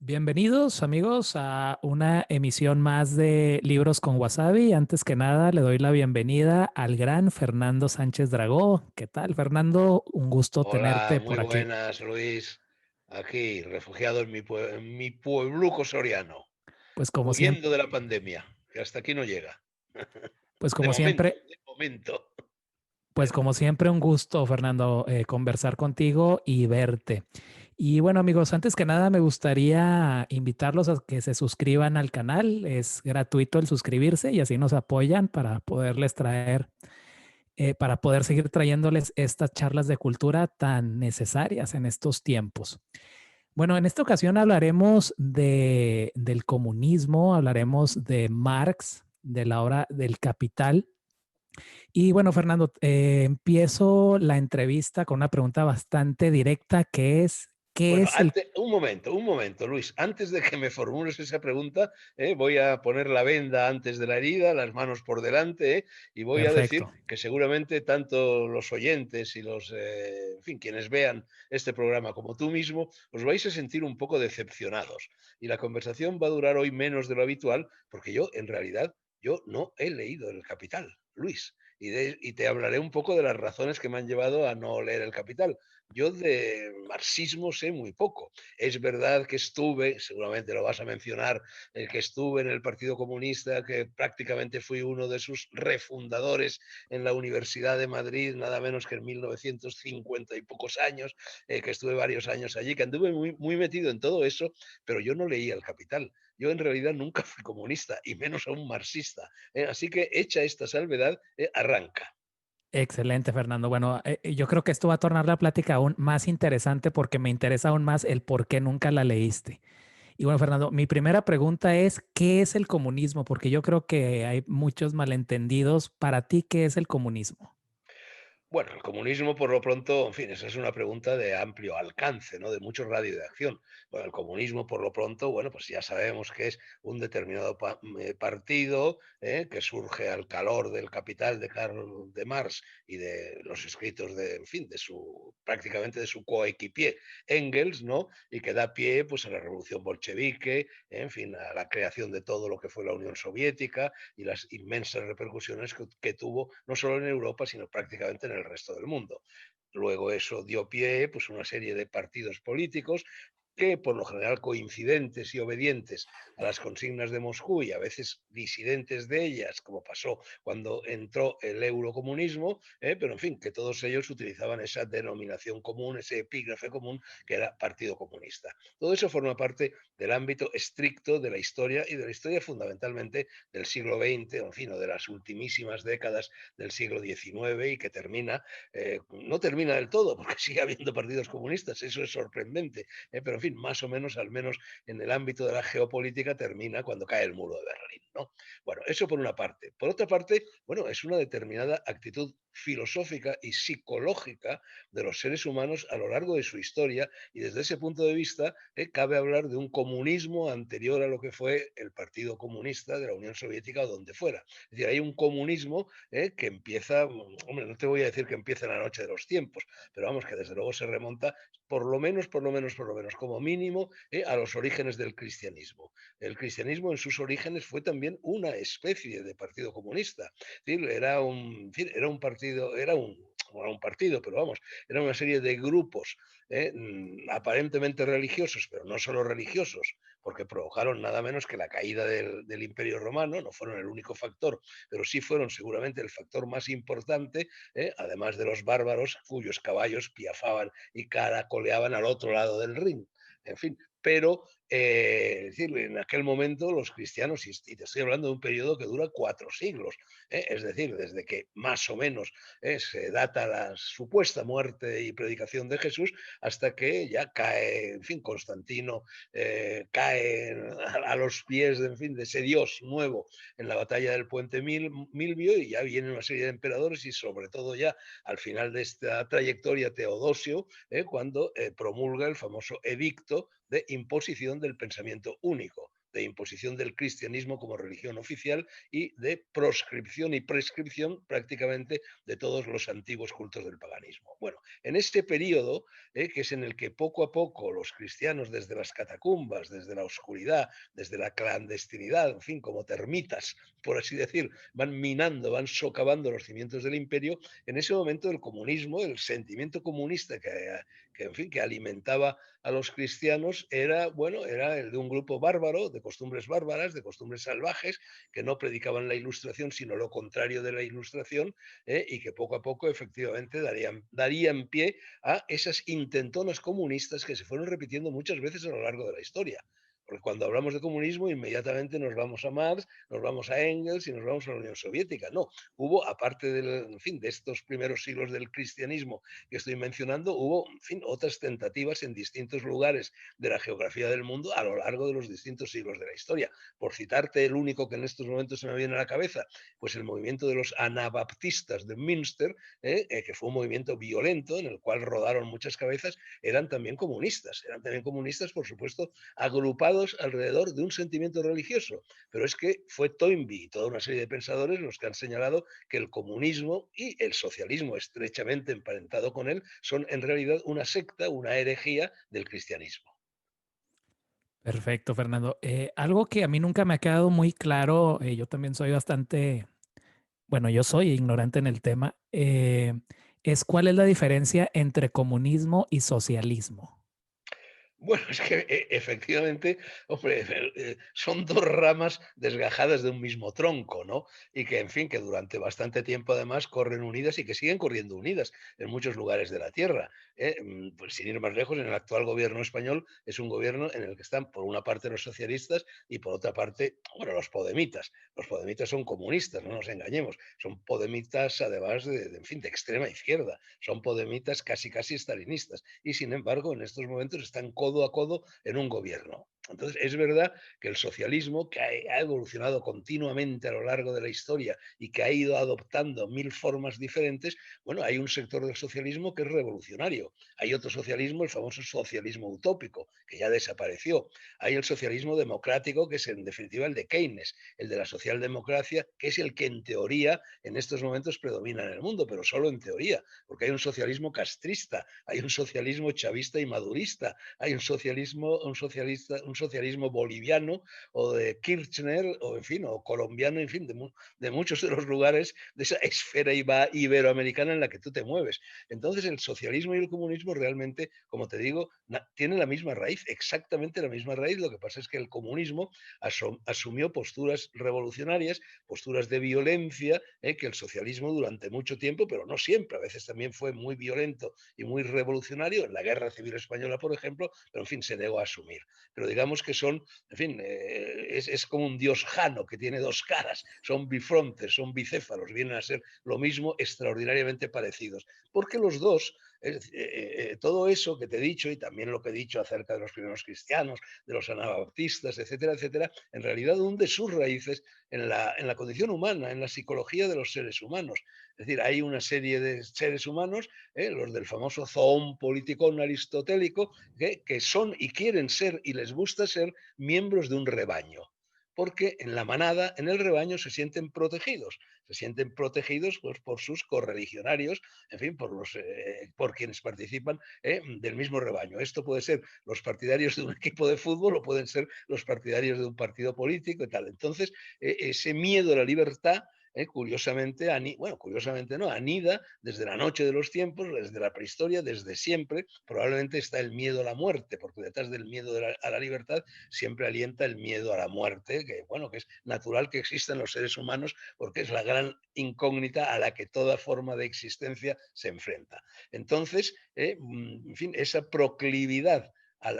Bienvenidos amigos a una emisión más de Libros con Wasabi. Antes que nada, le doy la bienvenida al gran Fernando Sánchez Dragó. ¿Qué tal, Fernando? Un gusto Hola, tenerte muy por aquí. buenas, Luis. Aquí, refugiado en mi puebluco soriano, Pues como siempre, huyendo de la pandemia, que hasta aquí no llega. pues De como momento, siempre, de momento. pues como siempre, un gusto, Fernando, conversar contigo y verte. Y bueno, amigos, antes que nada me gustaría invitarlos a que se suscriban al canal. Es gratuito el suscribirse y así nos apoyan para poderles traer para poder seguir trayéndoles estas charlas de cultura tan necesarias en estos tiempos. Bueno, en esta ocasión hablaremos del comunismo, hablaremos de Marx, de la obra del Capital. Y bueno, Fernando, empiezo la entrevista con una pregunta bastante directa que es, ¿qué Bueno, es el... un momento, Luis. Antes de que me formules esa pregunta, voy a poner la venda antes de la herida, las manos por delante, y voy a decir Perfecto. que seguramente tanto los oyentes y en fin, quienes vean este programa como tú mismo, os vais a sentir un poco decepcionados. Y la conversación va a durar hoy menos de lo habitual, porque yo, en realidad, yo no he leído El Capital, Luis. Y te hablaré un poco de las razones que me han llevado a no leer El Capital. Yo de marxismo sé muy poco. Es verdad que estuve, seguramente lo vas a mencionar, que estuve en el Partido Comunista, que prácticamente fui uno de sus refundadores en la Universidad de Madrid, nada menos que en 1950 y pocos años, que estuve varios años allí, que anduve muy metido en todo eso, pero yo no leía El Capital. Yo en realidad nunca fui comunista y menos aún marxista. Así que hecha esta salvedad, arranca. Excelente, Fernando. Bueno, yo creo que esto va a tornar la plática aún más interesante porque me interesa aún más el por qué nunca la leíste. Y bueno, Fernando, mi primera pregunta es, ¿qué es el comunismo? Porque yo creo que hay muchos malentendidos. Para ti, ¿qué es el comunismo? Bueno, el comunismo, por lo pronto, en fin, esa es una pregunta de amplio alcance, ¿no? De mucho radio de acción. Bueno, el comunismo, por lo pronto, bueno, pues ya sabemos que es un determinado partido que surge al calor del Capital de Karl de Marx y de los escritos de, en fin, de su, prácticamente de su coequipier Engels, ¿no? Y que da pie, pues, a la revolución bolchevique, en fin, a la creación de todo lo que fue la Unión Soviética y las inmensas repercusiones que tuvo no solo en Europa, sino prácticamente en el resto del mundo. Luego eso dio pie pues, a una serie de partidos políticos que por lo general coincidentes y obedientes a las consignas de Moscú y a veces disidentes de ellas, como pasó cuando entró el eurocomunismo, pero en fin, que todos ellos utilizaban esa denominación común, ese epígrafe común que era Partido Comunista. Todo eso forma parte del ámbito estricto de la historia y de la historia fundamentalmente del siglo XX, o en fin, o de las ultimísimas décadas del siglo XIX y que termina, no termina del todo, porque sigue habiendo partidos comunistas, eso es sorprendente, pero en fin, más o menos, al menos en el ámbito de la geopolítica, termina cuando cae el muro de Berlín, ¿no? Bueno, eso por una parte. Por otra parte, bueno, es una determinada actitud filosófica y psicológica de los seres humanos a lo largo de su historia y desde ese punto de vista cabe hablar de un comunismo anterior a lo que fue el Partido Comunista de la Unión Soviética o donde fuera. Es decir, hay un comunismo que empieza, hombre, no te voy a decir que empieza en la noche de los tiempos, pero vamos, que desde luego se remonta por lo menos, como mínimo, a los orígenes del cristianismo. El cristianismo en sus orígenes fue también una especie de partido comunista. Es decir, era un partido, era un partido, pero vamos, era una serie de grupos aparentemente religiosos, pero no solo religiosos, porque provocaron nada menos que la caída del Imperio Romano, no fueron el único factor, pero sí fueron seguramente el factor más importante, además de los bárbaros cuyos caballos piafaban y caracoleaban al otro lado del Rin. En fin, pero es decir, en aquel momento los cristianos, y te estoy hablando de un periodo que dura 4 siglos, es decir, desde que más o menos se data la supuesta muerte y predicación de Jesús hasta que ya cae, en fin, Constantino cae a los pies de, en fin, de ese Dios nuevo en la batalla del puente Milvio y ya viene una serie de emperadores y sobre todo ya al final de esta trayectoria Teodosio, cuando promulga el famoso edicto de imposición del pensamiento único. de imposición del cristianismo como religión oficial y de proscripción y prescripción prácticamente de todos los antiguos cultos del paganismo. Bueno, en este periodo, que es en el que poco a poco los cristianos desde las catacumbas, desde la oscuridad, desde la clandestinidad, en fin, como termitas, por así decir, van minando, van socavando los cimientos del imperio, en ese momento el comunismo, el sentimiento comunista en fin, que alimentaba a los cristianos era, bueno, era el de un grupo bárbaro, de costumbres bárbaras, de costumbres salvajes, que no predicaban la ilustración, sino lo contrario de la ilustración, y que poco a poco efectivamente darían pie a esas intentonas comunistas que se fueron repitiendo muchas veces a lo largo de la historia. Porque cuando hablamos de comunismo, inmediatamente nos vamos a Marx, nos vamos a Engels y nos vamos a la Unión Soviética. No, hubo, aparte en fin, de estos primeros siglos del cristianismo que estoy mencionando, hubo, en fin, otras tentativas en distintos lugares de la geografía del mundo a lo largo de los distintos siglos de la historia. Por citarte el único que en estos momentos se me viene a la cabeza, pues el movimiento de los anabaptistas de Münster, que fue un movimiento violento en el cual rodaron muchas cabezas, eran también comunistas, por supuesto, agrupados alrededor de un sentimiento religioso. Pero es que fue Toynbee y toda una serie de pensadores los que han señalado que el comunismo y el socialismo estrechamente emparentado con él son en realidad una secta, una herejía del cristianismo. Perfecto, Fernando. Algo que a mí nunca me ha quedado muy claro, yo también soy bastante, bueno, yo soy ignorante en el tema, es cuál es la diferencia entre comunismo y socialismo. Bueno, es que efectivamente, hombre, son dos ramas desgajadas de un mismo tronco, ¿no? Y que, en fin, que durante bastante tiempo además corren unidas y que siguen corriendo unidas en muchos lugares de la Tierra. Pues sin ir más lejos, en el actual gobierno español es un gobierno en el que están por una parte los socialistas y por otra parte, bueno, los podemitas. Los podemitas son comunistas, no nos engañemos. Son podemitas además en fin, de extrema izquierda. Son podemitas casi casi estalinistas. Y sin embargo, en estos momentos están codo a codo en un gobierno. Entonces, es verdad que el socialismo, que ha evolucionado continuamente a lo largo de la historia y que ha ido adoptando mil formas diferentes, bueno, hay un sector del socialismo que es revolucionario. Hay otro socialismo, el famoso socialismo utópico, que ya desapareció. Hay el socialismo democrático, que es en definitiva el de Keynes, el de la socialdemocracia, que es el que en teoría en estos momentos predomina en el mundo, pero solo en teoría, porque hay un socialismo castrista, hay un socialismo chavista y madurista, hay un socialismo boliviano o de Kirchner o en fin, o colombiano, en fin, de muchos de los lugares de esa esfera iberoamericana en la que tú te mueves. Entonces el socialismo y el comunismo realmente, como te digo, tienen la misma raíz, exactamente la misma raíz. Lo que pasa es que el comunismo asumió posturas revolucionarias, posturas de violencia, que el socialismo durante mucho tiempo, pero no siempre, a veces también fue muy violento y muy revolucionario, en la Guerra Civil Española, por ejemplo, pero en fin, se negó a asumir. Pero digamos que son, en fin, es como un dios jano que tiene dos caras, son bifrontes, son bicéfalos, vienen a ser lo mismo, extraordinariamente parecidos, porque los dos, todo eso que te he dicho y también lo que he dicho acerca de los primeros cristianos, de los anabaptistas, etcétera, etcétera, en realidad hunde sus raíces en la condición humana, en la psicología de los seres humanos. Es decir, hay una serie de seres humanos, los del famoso zoon politicón aristotélico, que son y quieren ser y les gusta ser miembros de un rebaño. Porque en la manada, en el rebaño, se sienten protegidos pues, por sus correligionarios, en fin, por quienes participan del mismo rebaño. Esto puede ser los partidarios de un equipo de fútbol o pueden ser los partidarios de un partido político y tal. Entonces, ese miedo a la libertad curiosamente, bueno, curiosamente no, anida desde la noche de los tiempos, desde la prehistoria, desde siempre. Probablemente está el miedo a la muerte, porque detrás del miedo a la libertad siempre alienta el miedo a la muerte, que bueno, que es natural que exista en los seres humanos, porque es la gran incógnita a la que toda forma de existencia se enfrenta. Entonces, en fin, esa proclividad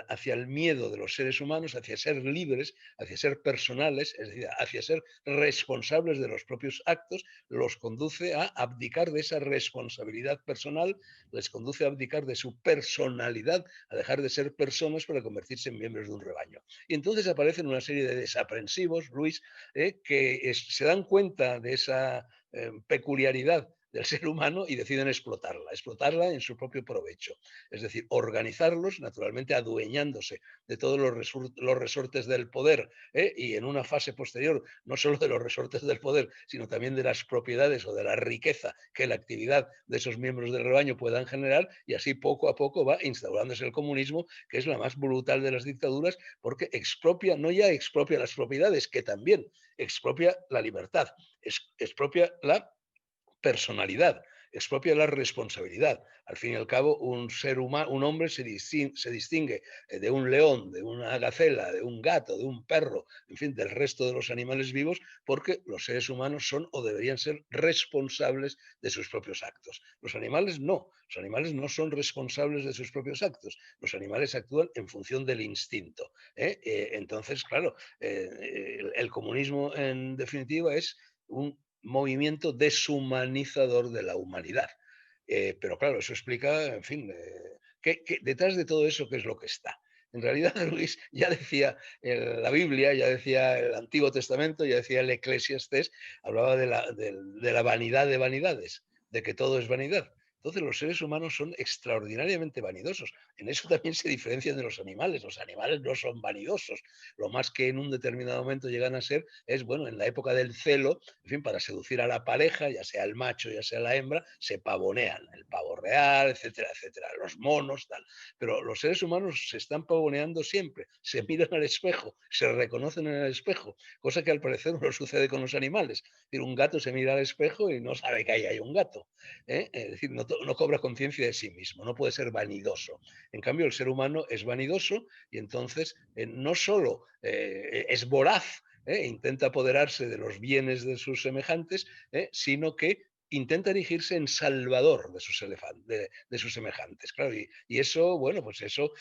hacia el miedo de los seres humanos, hacia ser libres, hacia ser personales, es decir, hacia ser responsables de los propios actos, los conduce a abdicar de esa responsabilidad personal, les conduce a abdicar de su personalidad, a dejar de ser personas para convertirse en miembros de un rebaño. Y entonces aparecen una serie de desaprensivos, Luis, se dan cuenta de esa peculiaridad del ser humano y deciden explotarla en su propio provecho. Es decir, organizarlos, naturalmente adueñándose de todos los resortes del poder, y en una fase posterior, no solo de los resortes del poder, sino también de las propiedades o de la riqueza que la actividad de esos miembros del rebaño puedan generar, y así poco a poco va instaurándose el comunismo, que es la más brutal de las dictaduras, porque expropia, no ya expropia las propiedades, que también expropia la libertad, expropia la personalidad, expropia la responsabilidad. Al fin y al cabo, un ser humano, un hombre se distingue de un león, de una gacela, de un gato, de un perro, en fin, del resto de los animales vivos, porque los seres humanos son o deberían ser responsables de sus propios actos. Los animales no son responsables de sus propios actos, los animales actúan en función del instinto. Entonces, claro, el comunismo en definitiva es un movimiento deshumanizador de la humanidad. Pero claro, eso explica, en fin, detrás de todo eso, ¿qué es lo que está? En realidad, Luis, ya decía la Biblia, ya decía el Antiguo Testamento, ya decía el Eclesiastés, hablaba de la vanidad de vanidades, de que todo es vanidad. Entonces los seres humanos son extraordinariamente vanidosos. En eso también se diferencian de los animales. Los animales no son vanidosos. Lo más que en un determinado momento llegan a ser es, bueno, en la época del celo, en fin, para seducir a la pareja, ya sea el macho, ya sea la hembra, se pavonean. El pavo real, etcétera, etcétera. Los monos, tal. Pero los seres humanos se están pavoneando siempre. Se miran al espejo, se reconocen en el espejo, cosa que al parecer no sucede con los animales. Es decir, un gato se mira al espejo y no sabe que ahí hay un gato. Es decir, no cobra conciencia de sí mismo, no puede ser vanidoso. En cambio, el ser humano es vanidoso y entonces no solo es voraz, intenta apoderarse de los bienes de sus semejantes, sino que intenta erigirse en salvador de sus semejantes. Claro, y eso, bueno, pues eso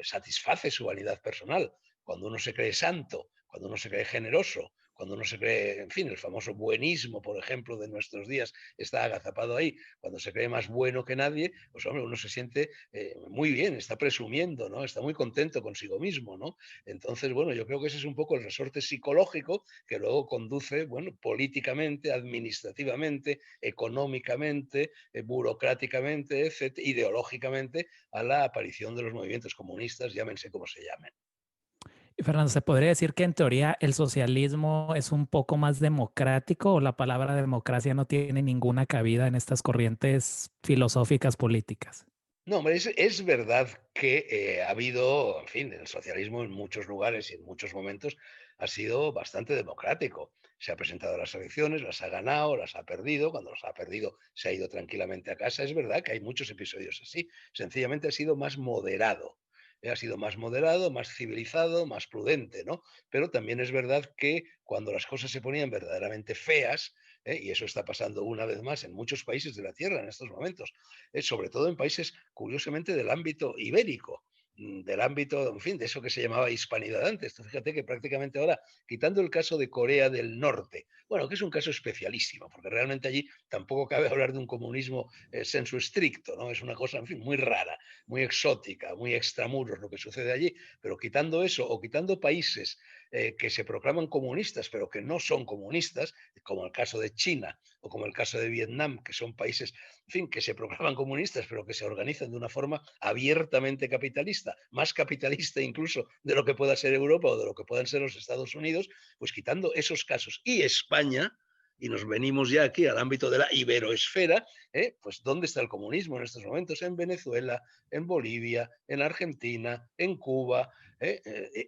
satisface su vanidad personal. Cuando uno se cree santo, cuando uno se cree generoso, cuando uno se cree, en fin, el famoso buenismo, por ejemplo, de nuestros días está agazapado ahí, cuando se cree más bueno que nadie, pues hombre, uno se siente muy bien, está presumiendo, ¿no? Está muy contento consigo mismo, ¿no? Entonces, bueno, yo creo que ese es un poco el resorte psicológico que luego conduce, bueno, políticamente, administrativamente, económicamente, burocráticamente, etcétera, ideológicamente, a la aparición de los movimientos comunistas, llámense como se llamen. Y Fernando, ¿se podría decir que en teoría el socialismo es un poco más democrático o la palabra democracia no tiene ninguna cabida en estas corrientes filosóficas políticas? No, hombre, es verdad que ha habido, en fin, el socialismo en muchos lugares y en muchos momentos ha sido bastante democrático. Se ha presentado a las elecciones, las ha ganado, las ha perdido. Cuando las ha perdido, se ha ido tranquilamente a casa. Es verdad que hay muchos episodios así. Sencillamente ha sido más moderado. Ha sido más moderado, más civilizado, más prudente, ¿no? Pero también es verdad que cuando las cosas se ponían verdaderamente feas, y eso está pasando una vez más en muchos países de la Tierra en estos momentos, sobre todo en países, curiosamente, del ámbito ibérico, del ámbito, en fin, de eso que se llamaba hispanidad antes. Tú fíjate que prácticamente ahora, quitando el caso de Corea del Norte, bueno, que es un caso especialísimo, porque realmente allí tampoco cabe hablar de un comunismo sensu estricto, ¿no? Es una cosa, en fin, muy rara, muy exótica, muy extramuros lo que sucede allí, pero quitando eso, o quitando países que se proclaman comunistas, pero que no son comunistas, como el caso de China o como el caso de Vietnam, que son países, en fin, que se proclaman comunistas, pero que se organizan de una forma abiertamente capitalista, más capitalista incluso de lo que pueda ser Europa o de lo que puedan ser los Estados Unidos, pues quitando esos casos y España, y nos venimos ya aquí al ámbito de la iberoesfera, pues ¿dónde está el comunismo en estos momentos? En Venezuela, en Bolivia, en Argentina, en Cuba,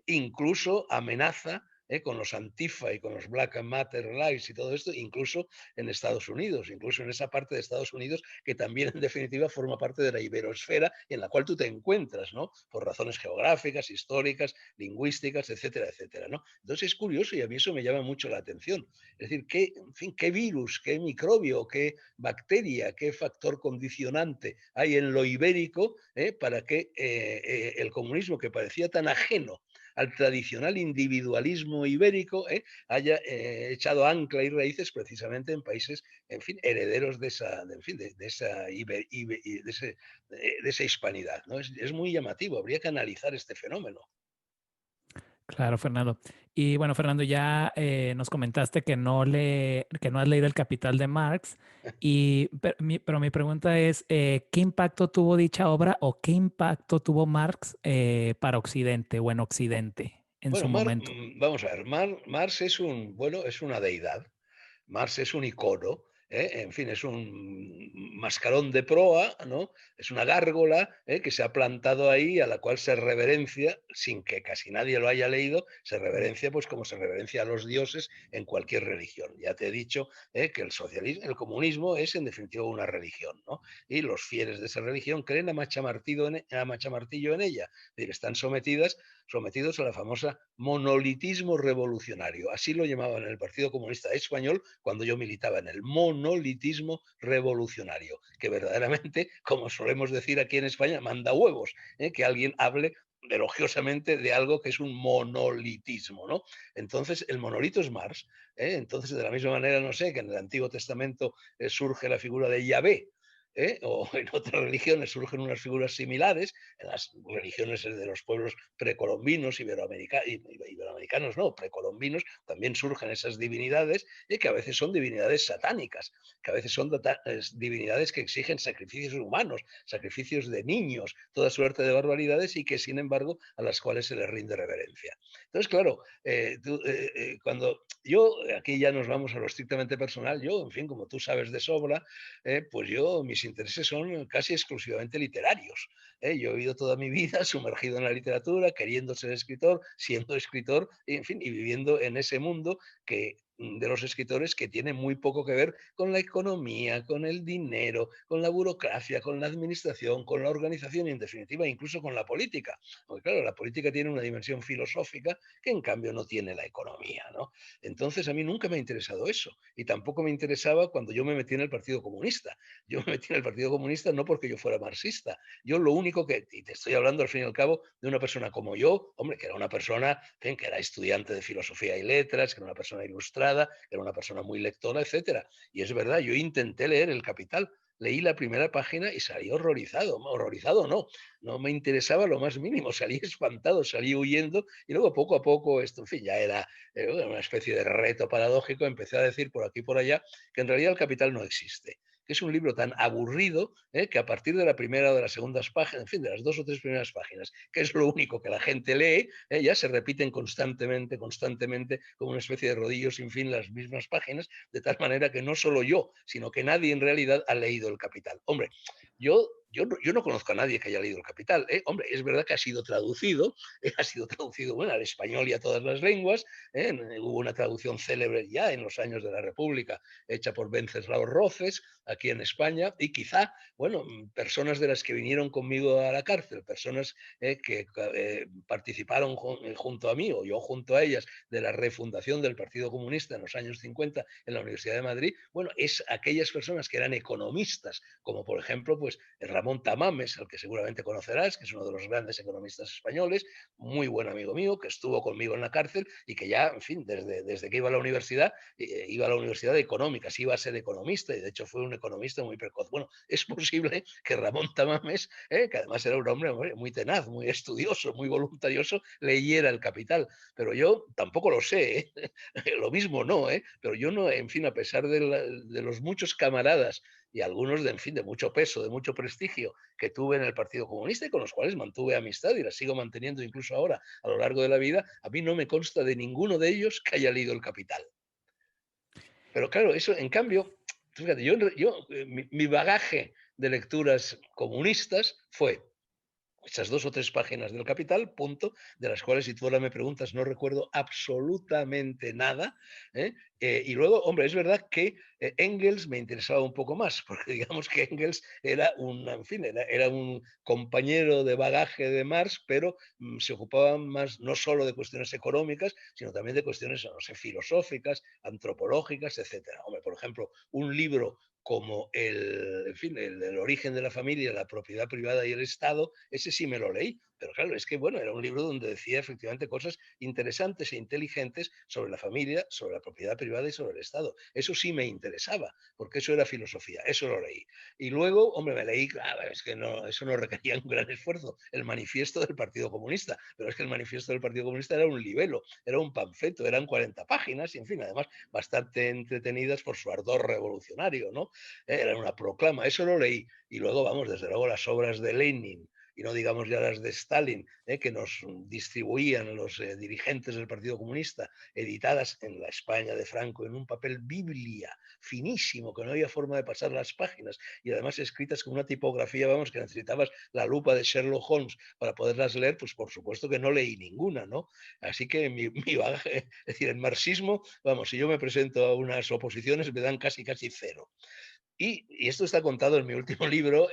incluso amenaza con los Antifa y con los Black Matter Lives y todo esto, incluso en Estados Unidos, incluso en esa parte de Estados Unidos que también en definitiva forma parte de la iberosfera en la cual tú te encuentras, ¿no? Por razones geográficas, históricas, lingüísticas, etcétera, etcétera, ¿no? Entonces es curioso y a mí eso me llama mucho la atención. Es decir, qué, en fin, qué virus, qué microbio, qué bacteria, qué factor condicionante hay en lo ibérico para que el comunismo, que parecía tan ajeno al tradicional individualismo ibérico, haya echado ancla y raíces precisamente en países, en fin, herederos de esa, de, en fin, de esa, de esa hispanidad, ¿no? Es muy llamativo, habría que analizar este fenómeno. Claro, Fernando. Y bueno, Fernando, ya nos comentaste que no has leído El Capital de Marx. Pero mi pregunta es, ¿qué impacto tuvo dicha obra o qué impacto tuvo Marx para Occidente o en Occidente en su Bueno, momento? vamos a ver, Marx es bueno, es una deidad. Marx es un icono, ¿eh? En fin, es un mascarón de proa, ¿no? Es una gárgola, ¿eh? Que se ha plantado ahí, a la cual se reverencia, sin que casi nadie lo haya leído, se reverencia pues como se reverencia a los dioses en cualquier religión. Ya te he dicho, que el socialismo, el comunismo es en definitiva una religión, ¿no? Y los fieles de esa religión creen a machamartillo en ella, es decir, están sometidos a la famosa monolitismo revolucionario. Así lo llamaban en el Partido Comunista Español cuando yo militaba en el monolitismo revolucionario, que verdaderamente, como solemos decir aquí en España, manda huevos, que alguien hable elogiosamente de algo que es un monolitismo, ¿no? Entonces, el monolito es Marx. Entonces, de la misma manera, no sé, que en el Antiguo Testamento surge la figura de Yahvé, o en otras religiones surgen unas figuras similares, en las religiones de los pueblos precolombinos, iberoamericanos, no, precolombinos, también surgen esas divinidades, que a veces son divinidades satánicas, que a veces son divinidades que exigen sacrificios humanos, sacrificios de niños, toda suerte de barbaridades y que, sin embargo, a las cuales se les rinde reverencia. Entonces, claro, cuando yo, aquí ya nos vamos a lo estrictamente personal, yo, en fin, como tú sabes de sobra, pues mis intereses son casi exclusivamente literarios. Yo he vivido toda mi vida sumergido en la literatura, queriendo ser escritor, siendo escritor, y, en fin, y viviendo en ese mundo de los escritores que tiene muy poco que ver con la economía, con el dinero, con la burocracia, con la administración, con la organización y, en definitiva, incluso con la política. Porque, claro, la política tiene una dimensión filosófica que, en cambio, no tiene la economía, ¿no? Entonces, a mí nunca me ha interesado eso. Y tampoco me interesaba cuando yo me metí en el Partido Comunista. Yo me metí en el Partido Comunista no porque yo fuera marxista. Yo lo único y te estoy hablando al fin y al cabo de una persona como yo, hombre, que era una persona, en fin, que era estudiante de filosofía y letras, que era una persona ilustrada, que era una persona muy lectora, etcétera. Y es verdad, yo intenté leer El Capital, leí la primera página y salí horrorizado. Horrorizado no, no me interesaba lo más mínimo, salí espantado, salí huyendo y luego poco a poco esto, en fin, ya era una especie de reto paradójico, empecé a decir por aquí y por allá que en realidad El Capital no existe, que es un libro tan aburrido, que a partir de la primera o de las segundas páginas, en fin, de las dos o tres primeras páginas, que es lo único que la gente lee, ya se repiten constantemente, como una especie de rodillo sin fin las mismas páginas, de tal manera que no solo yo, sino que nadie en realidad ha leído El Capital. Hombre, yo no conozco a nadie que haya leído El Capital. Hombre, es verdad que ha sido traducido bueno, al español y a todas las lenguas. Hubo una traducción célebre ya en los años de la República, hecha por Wenceslao Roces, aquí en España, y quizá, bueno, personas de las que vinieron conmigo a la cárcel, personas que participaron junto a mí o yo junto a ellas de la refundación del Partido Comunista en los años 50 en la Universidad de Madrid, bueno, es aquellas personas que eran economistas, como por ejemplo, pues Ramón Tamames, al que seguramente conocerás, que es uno de los grandes economistas españoles, muy buen amigo mío, que estuvo conmigo en la cárcel y que ya, en fin, desde que iba a la universidad, iba a la universidad de económicas, iba a ser economista y de hecho fue un economista muy precoz. Bueno, es posible que Ramón Tamames, que además era un hombre muy tenaz, muy estudioso, muy voluntarioso, leyera El Capital, pero yo tampoco lo sé, lo mismo no, pero yo no, en fin, a pesar de los muchos camaradas y algunos en fin, de mucho peso, de mucho prestigio que tuve en el Partido Comunista y con los cuales mantuve amistad y la sigo manteniendo incluso ahora a lo largo de la vida, a mí no me consta de ninguno de ellos que haya leído El Capital. Pero claro, eso, en cambio, fíjate, mi bagaje de lecturas comunistas fue esas dos o tres páginas del Capital, punto, de las cuales, si tú ahora me preguntas, no recuerdo absolutamente nada. Y luego, hombre, es verdad que Engels me interesaba un poco más, porque digamos que Engels era en fin, era un compañero de bagaje de Marx, pero se ocupaba más no solo de cuestiones económicas, sino también de cuestiones, no sé, filosóficas, antropológicas, etcétera. Hombre, por ejemplo, un libro como en fin, el origen de la familia, la propiedad privada y el Estado, ese sí me lo leí. Pero claro, es que bueno, era un libro donde decía efectivamente cosas interesantes e inteligentes sobre la familia, sobre la propiedad privada y sobre el Estado. Eso sí me interesaba, porque eso era filosofía, eso lo leí. Y luego, hombre, me leí, claro, es que no, eso no requería un gran esfuerzo, el manifiesto del Partido Comunista. Pero es que el manifiesto del Partido Comunista era un libelo, era un panfleto, eran 40 páginas y, en fin, además bastante entretenidas por su ardor revolucionario, ¿no? Era una proclama, eso lo leí. Y luego, vamos, desde luego las obras de Lenin, y no digamos ya las de Stalin, que nos distribuían los dirigentes del Partido Comunista, editadas en la España de Franco en un papel biblia finísimo, que no había forma de pasar las páginas, y además escritas con una tipografía, vamos, que necesitabas la lupa de Sherlock Holmes para poderlas leer, pues por supuesto que no leí ninguna, ¿no? Así que mi bagaje, es decir, el marxismo, vamos, si yo me presento a unas oposiciones me dan casi cero. Y esto está contado en mi último libro,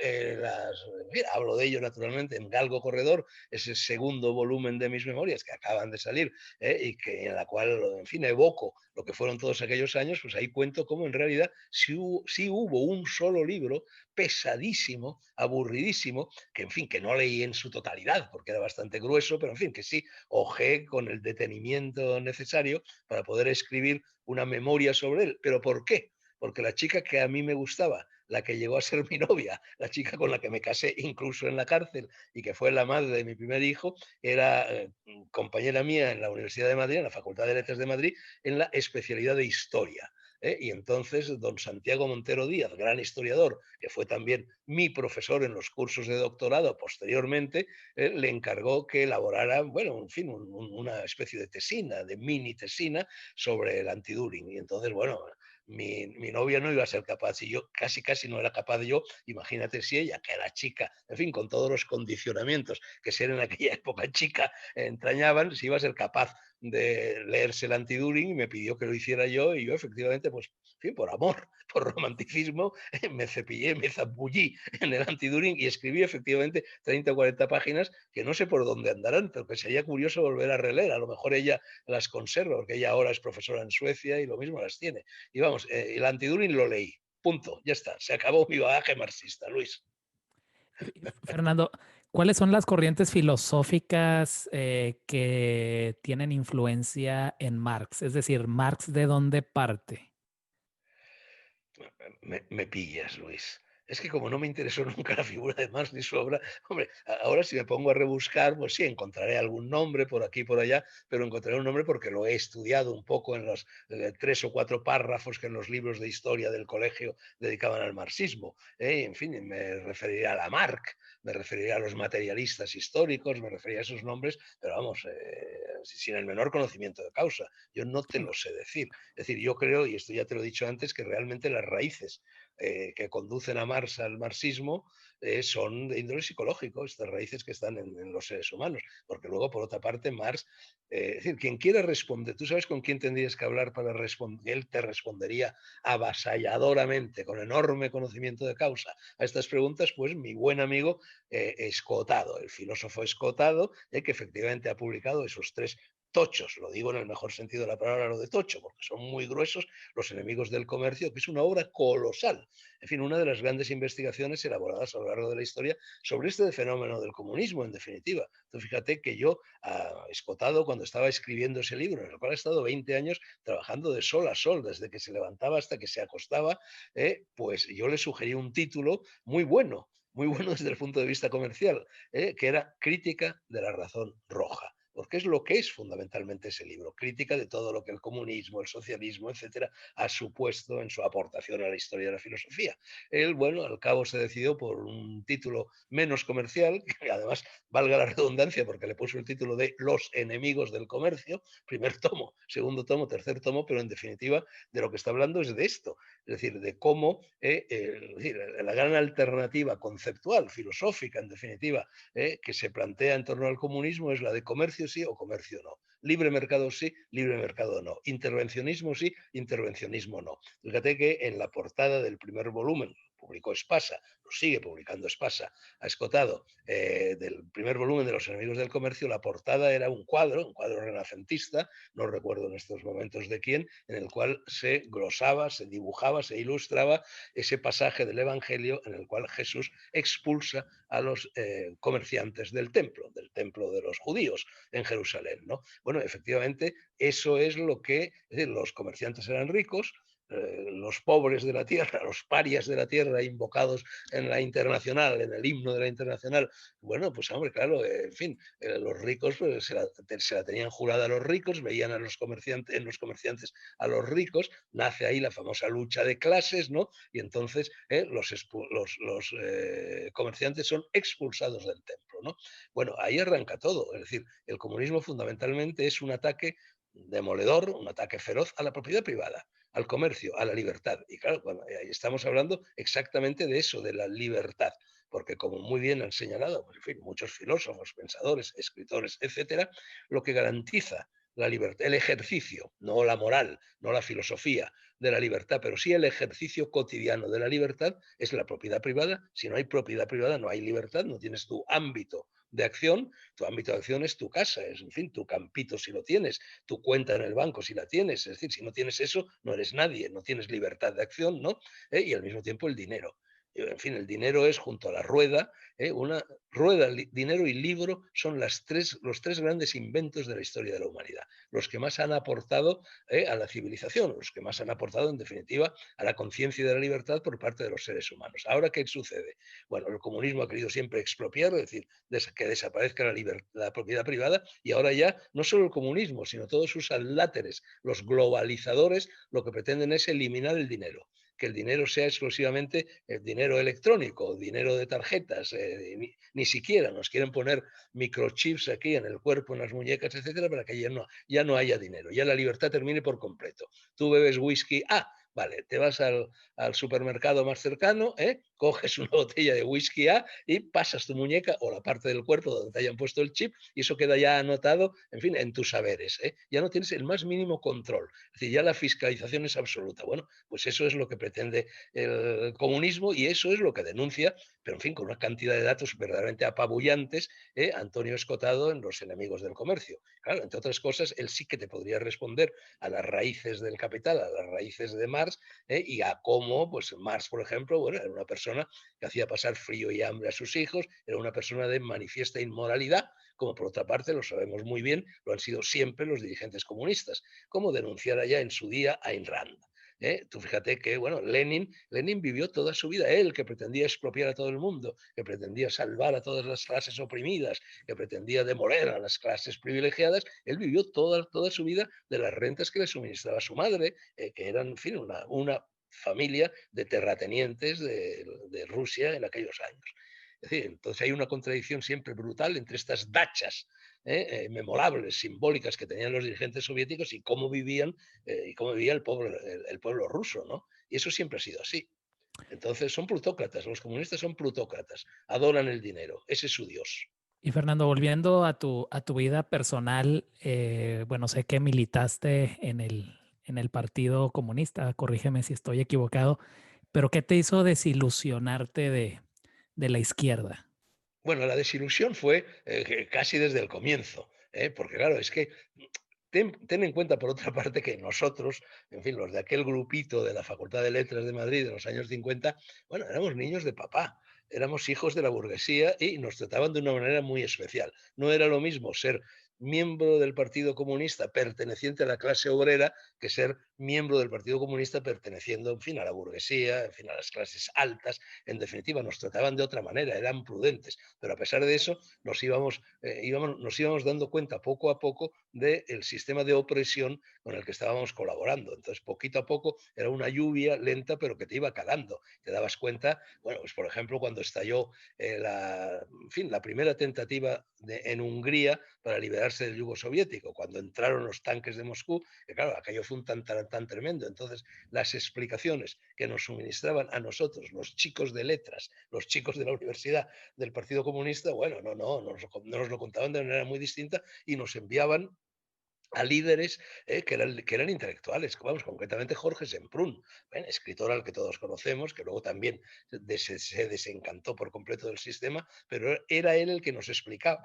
mira, hablo de ello naturalmente en Galgo Corredor, ese segundo volumen de mis memorias que acaban de salir, y que en la cual, en fin, evoco lo que fueron todos aquellos años. Pues ahí cuento cómo en realidad sí hubo un solo libro pesadísimo, aburridísimo, que en fin, que no leí en su totalidad porque era bastante grueso, pero en fin, que sí ojé con el detenimiento necesario para poder escribir una memoria sobre él. ¿Pero por qué? Porque la chica que a mí me gustaba, la que llegó a ser mi novia, la chica con la que me casé incluso en la cárcel y que fue la madre de mi primer hijo, era compañera mía en la Universidad de Madrid, en la Facultad de Letras de Madrid, en la especialidad de Historia. Y entonces don Santiago Montero Díaz, gran historiador, que fue también mi profesor en los cursos de doctorado posteriormente, le encargó que elaborara, bueno, en fin, una especie de tesina, de mini tesina sobre el antiduring. Y entonces, bueno, mi novia no iba a ser capaz, y yo casi no era capaz yo, imagínate si ella, que era chica, en fin, con todos los condicionamientos que ser en aquella época chica entrañaban, si iba a ser capaz de leerse el antiduring, y me pidió que lo hiciera yo, y yo efectivamente, pues, en fin, por amor, por romanticismo, me cepillé, me zambullí en el antiduring y escribí efectivamente 30 o 40 páginas que no sé por dónde andarán, pero que sería curioso volver a releer. A lo mejor ella las conserva, porque ella ahora es profesora en Suecia y lo mismo las tiene. Y vamos, el antiduring lo leí. Punto, ya está. Se acabó mi bagaje marxista, Luis. Fernando, ¿cuáles son las corrientes filosóficas que tienen influencia en Marx? Es decir, ¿Marx de dónde parte? Me pillas, Luis. Es que como no me interesó nunca la figura de Marx ni su obra, hombre, ahora si me pongo a rebuscar, pues sí, encontraré algún nombre por aquí y por allá, pero encontraré un nombre porque lo he estudiado un poco en los 3 o 4 párrafos que en los libros de historia del colegio dedicaban al marxismo. En fin, me referiré a Lamarck, me referiré a los materialistas históricos, me referiré a esos nombres, pero vamos, sin el menor conocimiento de causa. Yo no te lo sé decir. Es decir, yo creo, y esto ya te lo he dicho antes, que realmente las raíces que conducen a Marx al marxismo son de índole psicológico, estas raíces que están en los seres humanos. Porque luego, por otra parte, Marx, es decir, quien quiera responder, tú sabes con quién tendrías que hablar para responder, él te respondería avasalladoramente, con enorme conocimiento de causa a estas preguntas, pues mi buen amigo Escotado, el filósofo Escotado, que efectivamente ha publicado esos 3 tochos, lo digo en el mejor sentido de la palabra, lo de tocho, porque son muy gruesos, Los enemigos del comercio, que es una obra colosal. En fin, una de las grandes investigaciones elaboradas a lo largo de la historia sobre este fenómeno del comunismo, en definitiva. Entonces, fíjate que yo, Escotado, cuando estaba escribiendo ese libro, en el cual ha estado 20 años trabajando de sol a sol, desde que se levantaba hasta que se acostaba, pues yo le sugerí un título muy bueno desde el punto de vista comercial, que era Crítica de la razón roja. Porque es lo que es fundamentalmente ese libro, crítica de todo lo que el comunismo, el socialismo, etcétera, ha supuesto en su aportación a la historia de la filosofía. Él, bueno, al cabo se decidió por un título menos comercial, que además valga la redundancia porque le puso el título de Los enemigos del comercio, primer tomo, segundo tomo, tercer tomo, pero en definitiva de lo que está hablando es de esto, es decir, de cómo es decir, la gran alternativa conceptual, filosófica, en definitiva, que se plantea en torno al comunismo es la de comercio sí o comercio no. Libre mercado sí, libre mercado no. Intervencionismo sí, intervencionismo no. Fíjate que en la portada del primer volumen, publicó Espasa, lo sigue publicando Espasa, ha escotado del primer volumen de Los enemigos del comercio, la portada era un cuadro renacentista, no recuerdo en estos momentos de quién, en el cual se glosaba, se dibujaba, se ilustraba ese pasaje del Evangelio en el cual Jesús expulsa a los comerciantes del templo de los judíos en Jerusalén, ¿no? Bueno, efectivamente, eso es lo que, es decir, los comerciantes eran ricos, los pobres de la tierra, los parias de la tierra invocados en la internacional, en el himno de la internacional, bueno, pues hombre, claro, en fin, los ricos pues, se la tenían jurada a los ricos, veían a los comerciantes, en los comerciantes a los ricos, nace ahí la famosa lucha de clases, ¿no? Y entonces los comerciantes son expulsados del templo, ¿no? Bueno, ahí arranca todo, es decir, el comunismo fundamentalmente es un ataque demoledor, un ataque feroz a la propiedad privada, al comercio, a la libertad. Y claro, bueno, ahí estamos hablando exactamente de eso, de la libertad, porque como muy bien han señalado, pues, en fin, muchos filósofos, pensadores, escritores, etcétera, lo que garantiza la libertad, el ejercicio, no la moral, no la filosofía de la libertad, pero sí el ejercicio cotidiano de la libertad es la propiedad privada. Si no hay propiedad privada, no hay libertad, no tienes tu ámbito de acción, tu ámbito de acción es tu casa, es, en fin, tu campito si lo tienes, tu cuenta en el banco si la tienes, es decir, si no tienes eso, no eres nadie, no tienes libertad de acción, ¿no? Y al mismo tiempo el dinero. En fin, el dinero es junto a la rueda, una rueda, dinero y libro son los tres grandes inventos de la historia de la humanidad, los que más han aportado a la civilización, los que más han aportado, en definitiva, a la conciencia de la libertad por parte de los seres humanos. Ahora, ¿qué sucede? Bueno, el comunismo ha querido siempre expropiar, es decir, que desaparezca la propiedad privada, y ahora ya no solo el comunismo, sino todos sus adláteres, los globalizadores, lo que pretenden es eliminar el dinero, que el dinero sea exclusivamente el dinero electrónico, dinero de tarjetas, ni siquiera nos quieren poner microchips aquí en el cuerpo, en las muñecas, etcétera, para que ya no haya dinero, ya la libertad termine por completo. Tú bebes whisky, vale, te vas al supermercado más cercano, coges una botella de whisky A y pasas tu muñeca o la parte del cuerpo donde te hayan puesto el chip y eso queda ya anotado, en fin, en tus saberes. Ya no tienes el más mínimo control. Es decir, ya la fiscalización es absoluta. Bueno, pues eso es lo que pretende el comunismo y eso es lo que denuncia, pero en fin, con una cantidad de datos verdaderamente apabullantes, Antonio Escotado en Los enemigos del comercio. Claro, entre otras cosas, él sí que te podría responder a las raíces del capital, a las raíces de Marx, y a cómo, pues Marx, por ejemplo, bueno, era una persona que hacía pasar frío y hambre a sus hijos, era una persona de manifiesta inmoralidad, como por otra parte, lo sabemos muy bien, lo han sido siempre los dirigentes comunistas, como denunciara ya en su día a Ayn Rand. Tú fíjate que, bueno, Lenin vivió toda su vida, él que pretendía expropiar a todo el mundo, que pretendía salvar a todas las clases oprimidas, que pretendía demoler a las clases privilegiadas, él vivió toda su vida de las rentas que le suministraba su madre, que eran, en fin, una familia de terratenientes de Rusia en aquellos años. Es decir, entonces hay una contradicción siempre brutal entre estas dachas memorables, simbólicas que tenían los dirigentes soviéticos y cómo vivía el pueblo ruso, ¿no? Y eso siempre ha sido así. Entonces son plutócratas, los comunistas son plutócratas, adoran el dinero, ese es su Dios. Y Fernando, volviendo a tu vida personal, bueno, sé que militaste en el Partido Comunista, corrígeme si estoy equivocado, pero ¿qué te hizo desilusionarte de la izquierda? Bueno, la desilusión fue casi desde el comienzo, porque claro, es que ten en cuenta, por otra parte, que nosotros, en fin, los de aquel grupito de la Facultad de Letras de Madrid de los años 50, bueno, éramos niños de papá, éramos hijos de la burguesía y nos trataban de una manera muy especial. No era lo mismo ser miembro del Partido Comunista perteneciente a la clase obrera que ser miembro del Partido Comunista perteneciendo, en fin, a la burguesía, en fin, a las clases altas. En definitiva, nos trataban de otra manera, eran prudentes, pero a pesar de eso nos íbamos dando cuenta poco a poco del sistema de opresión con el que estábamos colaborando. Entonces, poquito a poco era una lluvia lenta, pero que te iba calando. Te dabas cuenta, bueno, pues por ejemplo, cuando estalló en fin, la primera tentativa en Hungría para liberarse del yugo soviético, cuando entraron los tanques de Moscú, que claro, aquello fue un tan tremendo. Entonces, las explicaciones que nos suministraban a nosotros, los chicos de letras, los chicos de la universidad del Partido Comunista, bueno, no nos lo contaban de manera muy distinta y nos enviaban a líderes que eran intelectuales, vamos, concretamente Jorge Semprún, escritor al que todos conocemos, que luego también se desencantó por completo del sistema, pero era él el que nos explicaba,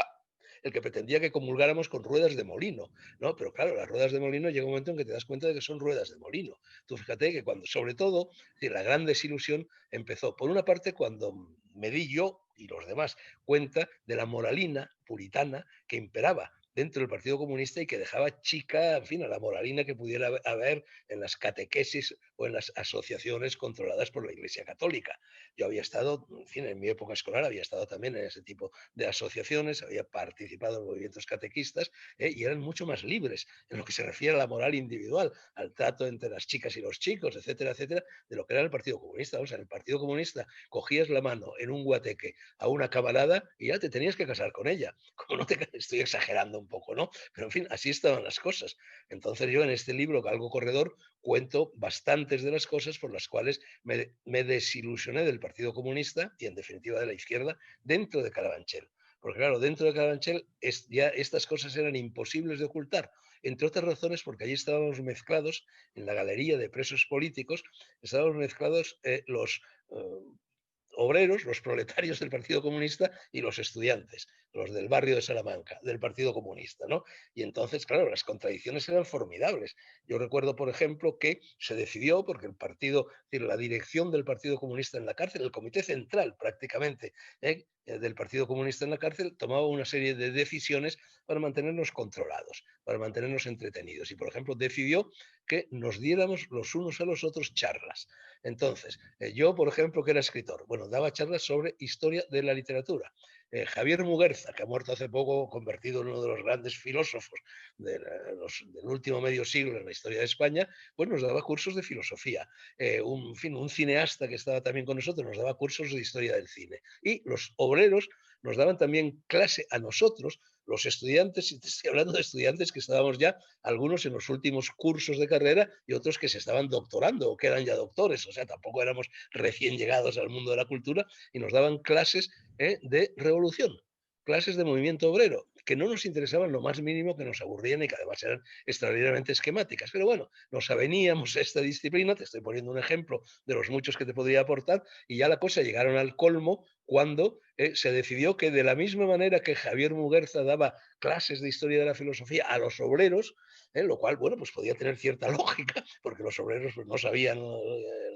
el que pretendía que comulgáramos con ruedas de molino, ¿no? Pero claro, las ruedas de molino llega un momento en que te das cuenta de que son ruedas de molino. Tú fíjate que cuando, sobre todo, la gran desilusión empezó, por una parte, cuando me di yo y los demás cuenta de la moralina puritana que imperaba dentro del Partido Comunista y que dejaba chica, en fin, a la moralina que pudiera haber en las catequesis o en las asociaciones controladas por la Iglesia Católica. Yo había estado, en fin, en mi época escolar había estado también en ese tipo de asociaciones, había participado en movimientos catequistas y eran mucho más libres en lo que se refiere a la moral individual, al trato entre las chicas y los chicos, etcétera, etcétera, de lo que era el Partido Comunista. O sea, en el Partido Comunista cogías la mano en un guateque a una camarada y ya te tenías que casar con ella. Como no te estoy exagerando un poco, ¿no? Pero en fin, así estaban las cosas. Entonces yo en este libro, Algo Corredor, cuento bastantes de las cosas por las cuales me desilusioné del Partido Comunista y en definitiva de la izquierda dentro de Carabanchel. Porque claro, dentro de Carabanchel ya estas cosas eran imposibles de ocultar, entre otras razones porque allí estábamos mezclados, en la galería de presos políticos, estábamos mezclados los obreros, los proletarios del Partido Comunista y los estudiantes, los del barrio de Salamanca, del Partido Comunista, ¿no? Y entonces, claro, las contradicciones eran formidables. Yo recuerdo, por ejemplo, que se decidió, porque el partido, es decir, la dirección del Partido Comunista en la cárcel, el comité central prácticamente del Partido Comunista en la cárcel, tomaba una serie de decisiones para mantenernos controlados, para mantenernos entretenidos. Y, por ejemplo, decidió que nos diéramos los unos a los otros charlas. Entonces, yo, por ejemplo, que era escritor, bueno, daba charlas sobre historia de la literatura. Javier Muguerza, que ha muerto hace poco, convertido en uno de los grandes filósofos del último medio siglo en la historia de España, pues nos daba cursos de filosofía. Un cineasta que estaba también con nosotros nos daba cursos de historia del cine. Y los obreros nos daban también clase a nosotros, los estudiantes, y te estoy hablando de estudiantes que estábamos ya, algunos en los últimos cursos de carrera y otros que se estaban doctorando o que eran ya doctores, o sea, tampoco éramos recién llegados al mundo de la cultura y nos daban clases de revolución, clases de movimiento obrero, que no nos interesaban lo más mínimo, que nos aburrían y que además eran extraordinariamente esquemáticas. Pero bueno, nos aveníamos a esta disciplina, te estoy poniendo un ejemplo de los muchos que te podría aportar, y ya la cosa llegaron al colmo cuando se decidió que de la misma manera que Javier Muguerza daba clases de historia de la filosofía a los obreros, lo cual, bueno, pues podía tener cierta lógica, porque los obreros pues, no sabían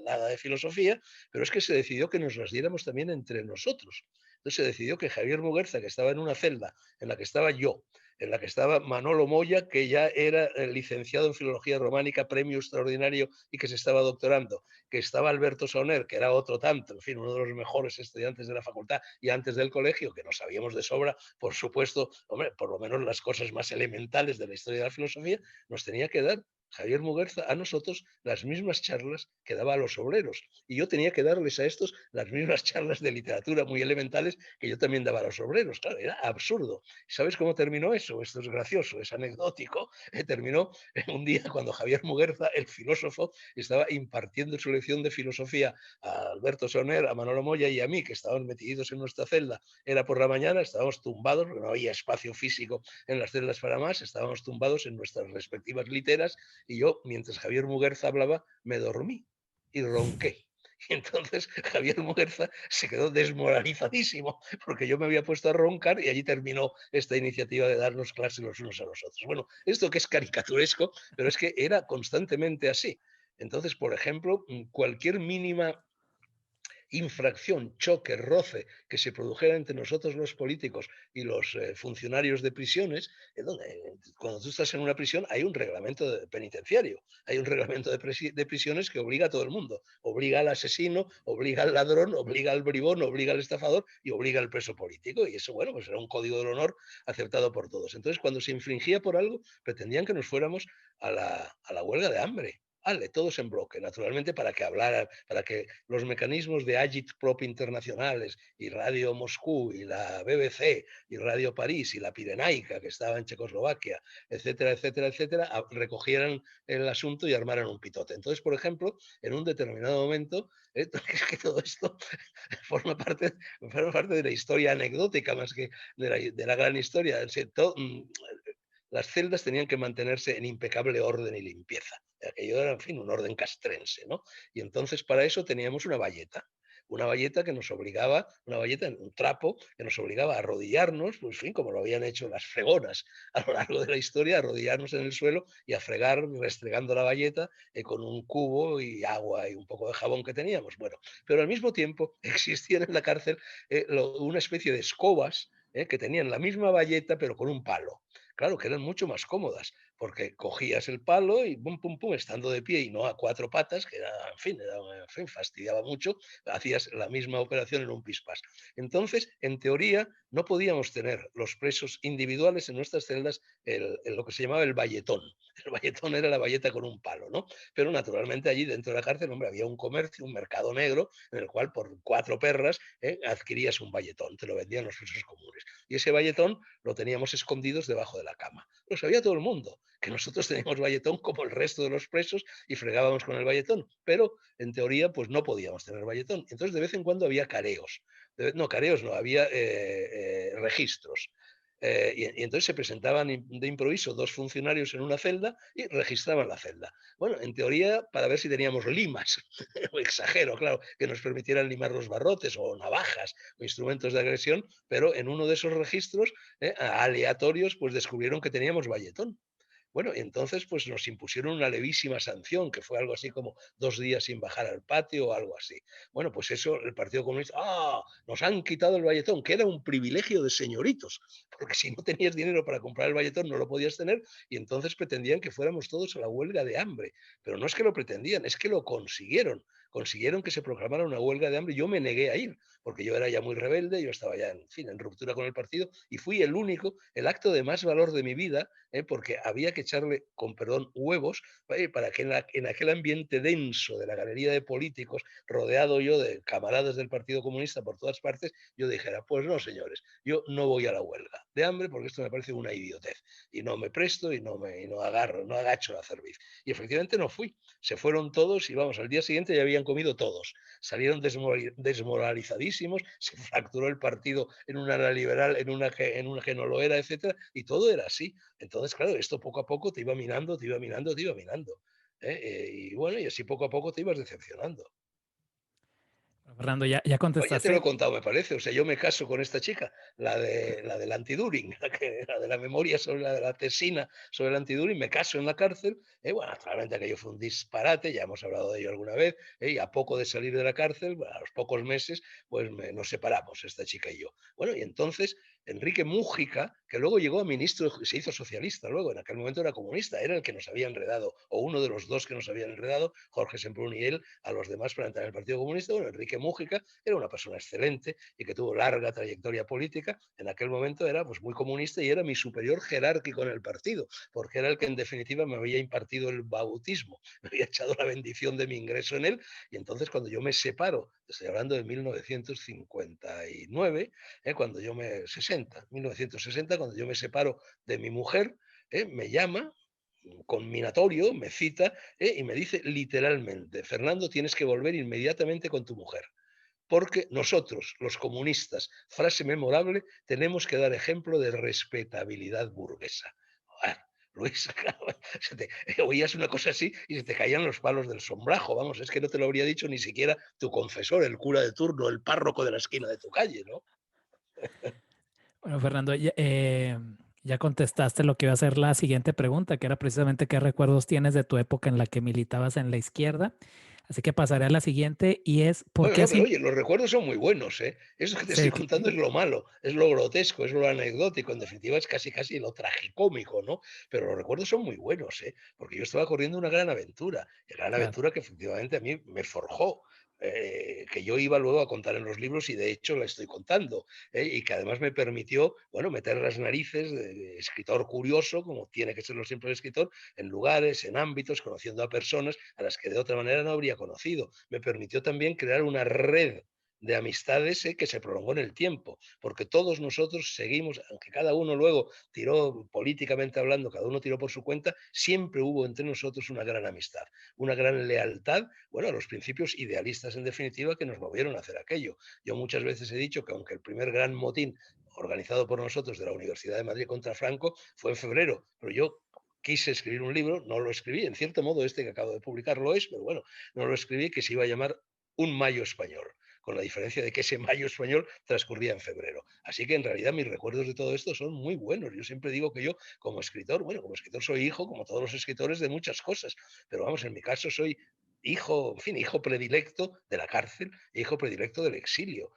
nada de filosofía, pero es que se decidió que nos las diéramos también entre nosotros. Entonces se decidió que Javier Muguerza, que estaba en una celda en la que estaba yo, en la que estaba Manolo Moya, que ya era licenciado en Filología Románica, premio extraordinario y que se estaba doctorando, que estaba Alberto Soner, que era otro tanto, en fin, uno de los mejores estudiantes de la facultad y antes del colegio, que no sabíamos de sobra, por supuesto, hombre, por lo menos las cosas más elementales de la historia de la filosofía, nos tenía que dar Javier Muguerza a nosotros las mismas charlas que daba a los obreros. Y yo tenía que darles a estos las mismas charlas de literatura muy elementales que yo también daba a los obreros. Claro, era absurdo. ¿Sabes cómo terminó eso? Esto es gracioso, es anecdótico. Terminó un día cuando Javier Muguerza, el filósofo, estaba impartiendo su lección de filosofía a Alberto Soner, a Manolo Moya y a mí, que estábamos metidos en nuestra celda. Era por la mañana, estábamos tumbados, porque no había espacio físico en las celdas para más, estábamos tumbados en nuestras respectivas literas y yo, mientras Javier Muguerza hablaba, me dormí y ronqué. Y entonces Javier Muguerza se quedó desmoralizadísimo porque yo me había puesto a roncar y allí terminó esta iniciativa de darnos clases los unos a los otros. Bueno, esto que es caricaturesco, pero es que era constantemente así. Entonces, por ejemplo, cualquier mínima infracción, choque, roce que se produjera entre nosotros los políticos y los funcionarios de prisiones, cuando tú estás en una prisión hay un reglamento penitenciario, hay un reglamento de prisiones que obliga a todo el mundo, obliga al asesino, obliga al ladrón, obliga al bribón, obliga al estafador y obliga al preso político. Y eso, bueno, pues era un código del honor aceptado por todos. Entonces, cuando se infringía por algo, pretendían que nos fuéramos a la huelga de hambre. Vale, todos en bloque, naturalmente, para que hablaran, para que los mecanismos de Agitprop internacionales y Radio Moscú y la BBC y Radio París y la Pirenaica, que estaba en Checoslovaquia, etcétera, etcétera, etcétera, recogieran el asunto y armaran un pitote. Entonces, por ejemplo, en un determinado momento, es que todo esto forma parte de la historia anecdótica más que de la gran historia. las celdas tenían que mantenerse en impecable orden y limpieza. Aquello era, en fin, un orden castrense, ¿no? Y entonces para eso teníamos una valleta que nos obligaba, una valleta, un trapo, que nos obligaba a arrodillarnos, pues, en fin, como lo habían hecho las fregonas a lo largo de la historia, arrodillarnos en el suelo y a fregar restregando la valleta con un cubo y agua y un poco de jabón que teníamos. Bueno, pero al mismo tiempo existían en la cárcel una especie de escobas que tenían la misma valleta pero con un palo. Claro, que eran mucho más cómodas, porque cogías el palo y pum, pum, pum, estando de pie y no a cuatro patas, que era, en fin, fastidiaba mucho, hacías la misma operación en un pispás. Entonces, en teoría, no podíamos tener los presos individuales en nuestras celdas lo que se llamaba el valletón. El valletón era la valleta con un palo, ¿no? Pero naturalmente allí dentro de la cárcel, hombre, había un comercio, un mercado negro, en el cual por 4 perras adquirías un valletón, te lo vendían los presos comunes. Y ese valletón lo teníamos escondidos debajo de la cama. Lo sabía todo el mundo, que nosotros teníamos valletón como el resto de los presos y fregábamos con el valletón, pero en teoría pues no podíamos tener valletón. Entonces de vez en cuando había careos. No, careos no, había registros. Y entonces se presentaban de improviso 2 funcionarios en una celda y registraban la celda. Bueno, en teoría, para ver si teníamos limas, exagero, claro, que nos permitieran limar los barrotes o navajas o instrumentos de agresión, pero en uno de esos registros aleatorios, pues descubrieron que teníamos valletón. Bueno, y entonces pues nos impusieron una levísima sanción, que fue algo así como 2 días sin bajar al patio o algo así. Bueno, pues eso, el Partido Comunista, ¡ah! Nos han quitado el valletón, que era un privilegio de señoritos, porque si no tenías dinero para comprar el valletón no lo podías tener, y entonces pretendían que fuéramos todos a la huelga de hambre. Pero no es que lo pretendían, es que lo consiguieron. Consiguieron que se proclamara una huelga de hambre. Yo me negué a ir, porque yo era ya muy rebelde, yo estaba ya, en fin, en ruptura con el partido, y fui el único, el acto de más valor de mi vida, porque había que echarle, con perdón, huevos, para que en aquel ambiente denso de la galería de políticos, rodeado yo de camaradas del Partido Comunista por todas partes, yo dijera, pues no, señores, yo no voy a la huelga de hambre porque esto me parece una idiotez y no me presto y no agarro, no agacho la cerviz. Y efectivamente no fui. Se fueron todos y vamos, al día siguiente ya habían comido todos. Salieron desmoralizadísimos, se fracturó el partido en una ala liberal, en una que no lo era, etcétera, y todo era así. Entonces, claro, esto poco a poco te iba minando, te iba minando, te iba minando. Y bueno, y así poco a poco te ibas decepcionando. Fernando, ya Pues ya te lo he contestaste. contado, me parece. O sea, yo me caso con esta chica, la del antiduring, la de la memoria sobre la tesina sobre el antiduring, me caso en la cárcel. Bueno, naturalmente aquello fue un disparate, ya hemos hablado de ello alguna vez. Y a poco de salir de la cárcel, bueno, a los pocos meses, pues nos separamos, esta chica y yo. Bueno, y entonces Enrique Mújica, que luego llegó a ministro, se hizo socialista, luego en aquel momento era comunista, era el que nos había enredado, o uno de los dos que nos habían enredado, Jorge Semprún y él, a los demás para entrar en el Partido Comunista. Bueno, Enrique Mújica era una persona excelente y que tuvo larga trayectoria política. En aquel momento era pues muy comunista y era mi superior jerárquico en el partido, porque era el que en definitiva me había impartido el bautismo, me había echado la bendición de mi ingreso en él. Y entonces cuando yo me separo, estoy hablando de 1959, cuando yo me 60, 1960, cuando yo me separo de mi mujer, me llama conminatorio, me cita y me dice literalmente, Fernando, tienes que volver inmediatamente con tu mujer. Porque nosotros, los comunistas, frase memorable, tenemos que dar ejemplo de respetabilidad burguesa. Ah, Luis, oías una cosa así y se te caían los palos del sombrajo. Vamos, es que no te lo habría dicho ni siquiera tu confesor, el cura de turno, el párroco de la esquina de tu calle, ¿no? Bueno, Fernando, ya contestaste lo que iba a ser la siguiente pregunta, que era precisamente qué recuerdos tienes de tu época en la que militabas en la izquierda. Así que pasaré a la siguiente y es, ¿por Bueno, qué no, pero así? oye, los recuerdos son muy buenos, ¿eh? Eso que te estoy Sí, contando es lo malo, es lo grotesco, es lo anecdótico, en definitiva es casi casi lo tragicómico, ¿no? Pero los recuerdos son muy buenos, ¿eh? Porque yo estaba corriendo una gran aventura, y gran claro. aventura que efectivamente a mí me forjó, que yo iba luego a contar en los libros y de hecho la estoy contando, y que además me permitió, bueno, meter las narices de escritor curioso, como tiene que serlo siempre el escritor, en lugares, en ámbitos, conociendo a personas a las que de otra manera no habría conocido. Me permitió también crear una red de amistades que se prolongó en el tiempo, porque todos nosotros seguimos, aunque cada uno luego tiró políticamente hablando, cada uno tiró por su cuenta, siempre hubo entre nosotros una gran amistad, una gran lealtad, bueno, a los principios idealistas en definitiva que nos movieron a hacer aquello. Yo muchas veces he dicho que aunque el primer gran motín organizado por nosotros de la Universidad de Madrid contra Franco, fue en febrero, pero yo quise escribir un libro, no lo escribí, en cierto modo este que acabo de publicar lo es, pero bueno, no lo escribí, que se iba a llamar Un Mayo Español, con la diferencia de que ese mayo español transcurría en febrero. Así que en realidad mis recuerdos de todo esto son muy buenos. Yo siempre digo que yo como escritor, bueno, como escritor soy hijo, como todos los escritores, de muchas cosas, pero vamos, en mi caso soy hijo, en fin, hijo predilecto de la cárcel, hijo predilecto del exilio.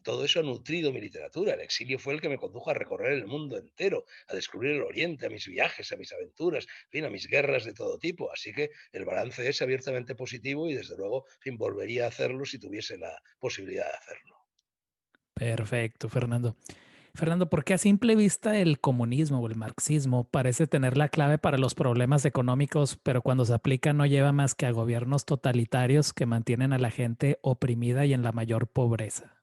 Todo eso ha nutrido mi literatura. El exilio fue el que me condujo a recorrer el mundo entero, a descubrir el Oriente, a mis viajes, a mis aventuras, en fin, a mis guerras de todo tipo. Así que el balance es abiertamente positivo y desde luego, en fin, volvería a hacerlo si tuviese la posibilidad de hacerlo. Perfecto, Fernando. Fernando, ¿por qué a simple vista el comunismo o el marxismo parece tener la clave para los problemas económicos, pero cuando se aplica no lleva más que a gobiernos totalitarios que mantienen a la gente oprimida y en la mayor pobreza?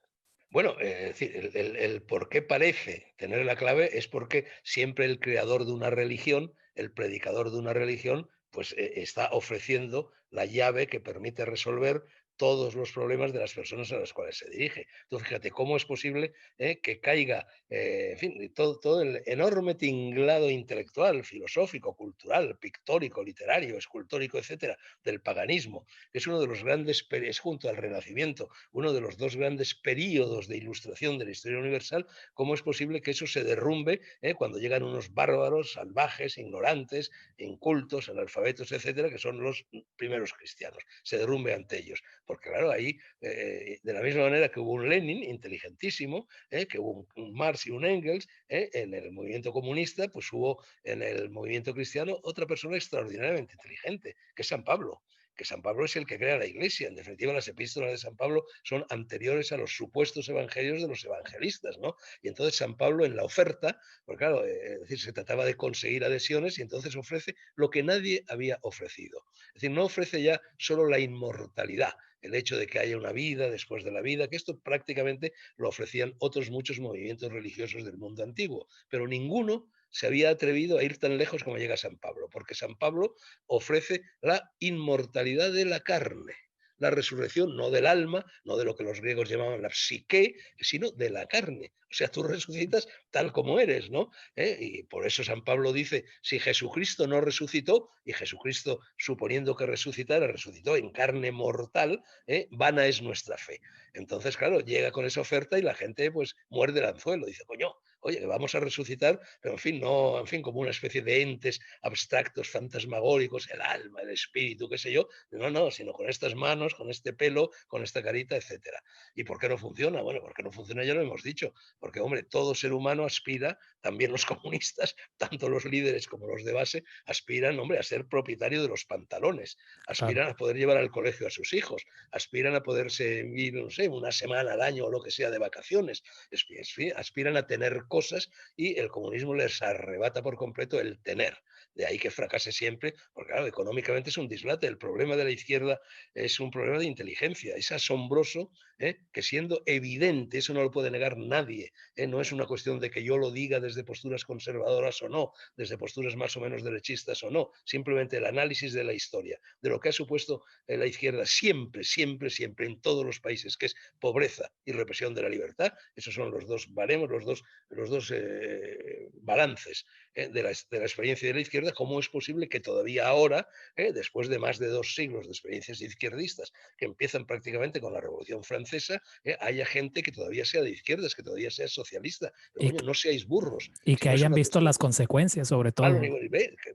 Bueno, es decir, el por qué parece tener la clave es porque siempre el creador de una religión, el predicador de una religión, pues está ofreciendo la llave que permite resolver todos los problemas de las personas a las cuales se dirige. Entonces, fíjate cómo es posible que caiga, en fin, todo el enorme tinglado intelectual, filosófico, cultural, pictórico, literario, escultórico, etcétera, del paganismo, que es uno de los grandes, es junto al Renacimiento, uno de los dos grandes períodos de ilustración de la historia universal. ¿Cómo es posible que eso se derrumbe cuando llegan unos bárbaros, salvajes, ignorantes, incultos, analfabetos, etcétera, que son los primeros cristianos? Se derrumbe ante ellos. Porque claro, ahí, de la misma manera que hubo un Lenin inteligentísimo, que hubo un Marx y un Engels, en el movimiento comunista, pues hubo en el movimiento cristiano otra persona extraordinariamente inteligente, que es San Pablo, que San Pablo es el que crea la Iglesia. En definitiva, las epístolas de San Pablo son anteriores a los supuestos evangelios de los evangelistas, ¿no? Y entonces San Pablo en la oferta, porque claro, es decir, se trataba de conseguir adhesiones y entonces ofrece lo que nadie había ofrecido. Es decir, no ofrece ya solo la inmortalidad, el hecho de que haya una vida después de la vida, que esto prácticamente lo ofrecían otros muchos movimientos religiosos del mundo antiguo, pero ninguno se había atrevido a ir tan lejos como llega San Pablo, porque San Pablo ofrece la inmortalidad de la carne, la resurrección no del alma, no de lo que los griegos llamaban la psique, sino de la carne. O sea, tú resucitas tal como eres, ¿no? Y por eso San Pablo dice, si Jesucristo no resucitó, y Jesucristo, suponiendo que resucitara, resucitó en carne mortal, vana es nuestra fe. Entonces, claro, llega con esa oferta y la gente pues muerde el anzuelo, dice, coño, oye, que vamos a resucitar, pero en fin, no, en fin, como una especie de entes abstractos, fantasmagóricos, el alma, el espíritu, qué sé yo, no, no, sino con estas manos, con este pelo, con esta carita, etcétera. ¿Y por qué no funciona? Bueno, porque no funciona ya lo hemos dicho, porque, hombre, todo ser humano aspira, también los comunistas, tanto los líderes como los de base, aspiran, hombre, a ser propietario de los pantalones, Claro. aspiran a poder llevar al colegio a sus hijos, aspiran a poderse ir, no sé, una semana al año o lo que sea de vacaciones, aspiran a tener cosas y el comunismo les arrebata por completo el tener. De ahí que fracase siempre, porque claro, económicamente es un dislate. El problema de la izquierda es un problema de inteligencia. Es asombroso que siendo evidente, eso no lo puede negar nadie, no es una cuestión de que yo lo diga desde posturas conservadoras o no, desde posturas más o menos derechistas o no, simplemente el análisis de la historia, de lo que ha supuesto la izquierda siempre, siempre, siempre en todos los países, que es pobreza y represión de la libertad. Esos son los dos baremos, los dos balances de la experiencia de la izquierda. ¿Cómo es posible que todavía ahora, después de más de 2 siglos de experiencias izquierdistas que empiezan prácticamente con la Revolución Francesa, haya gente que todavía sea de izquierdas, que todavía sea socialista? Pero Y, coño, no seáis burros, y si que no es hayan una visto cuestión. las consecuencias, sobre Claro, todo.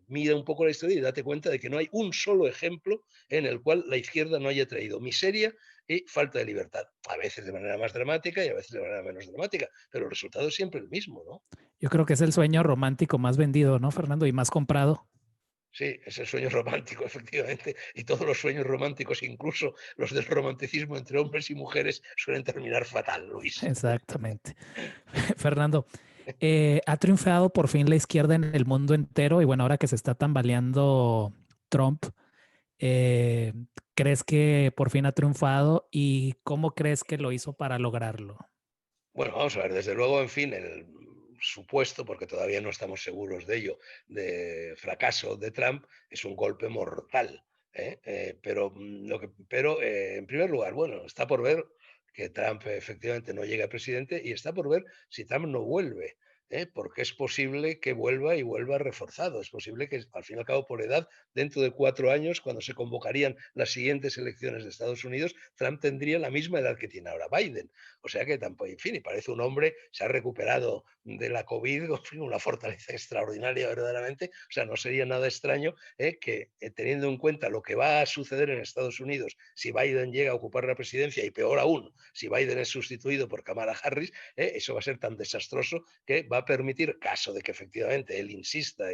mira un poco la historia y date cuenta de que no hay un solo ejemplo en el cual la izquierda no haya traído miseria y falta de libertad. A veces de manera más dramática y a veces de manera menos dramática, pero el resultado es siempre el mismo, ¿no? Yo creo que es el sueño romántico más vendido, ¿no, Fernando? Y más comprado. Sí, es el sueño romántico, efectivamente, y todos los sueños románticos, incluso los del romanticismo entre hombres y mujeres, suelen terminar fatal, Luis. Exactamente. Fernando, ha triunfado por fin la izquierda en el mundo entero y bueno, ahora que se está tambaleando Trump, eh, ¿crees que por fin ha triunfado y cómo crees que lo hizo para lograrlo? Bueno, vamos a ver, desde luego, en fin, el supuesto, porque todavía no estamos seguros de ello, de fracaso de Trump es un golpe mortal. Pero en primer lugar, bueno, está por ver que Trump efectivamente no llegue a presidente y está por ver si Trump no vuelve. Porque es posible que vuelva y vuelva reforzado. Es posible que, al fin y al cabo, por edad, dentro de 4 años, cuando se convocarían las siguientes elecciones de Estados Unidos, Trump tendría la misma edad que tiene ahora Biden. O sea que tampoco, en fin, y parece un hombre, se ha recuperado de la COVID, en fin, una fortaleza extraordinaria verdaderamente. O sea, no sería nada extraño que, teniendo en cuenta lo que va a suceder en Estados Unidos si Biden llega a ocupar la presidencia, y peor aún, si Biden es sustituido por Kamala Harris, eso va a ser tan desastroso que va a permitir, caso de que efectivamente él insista,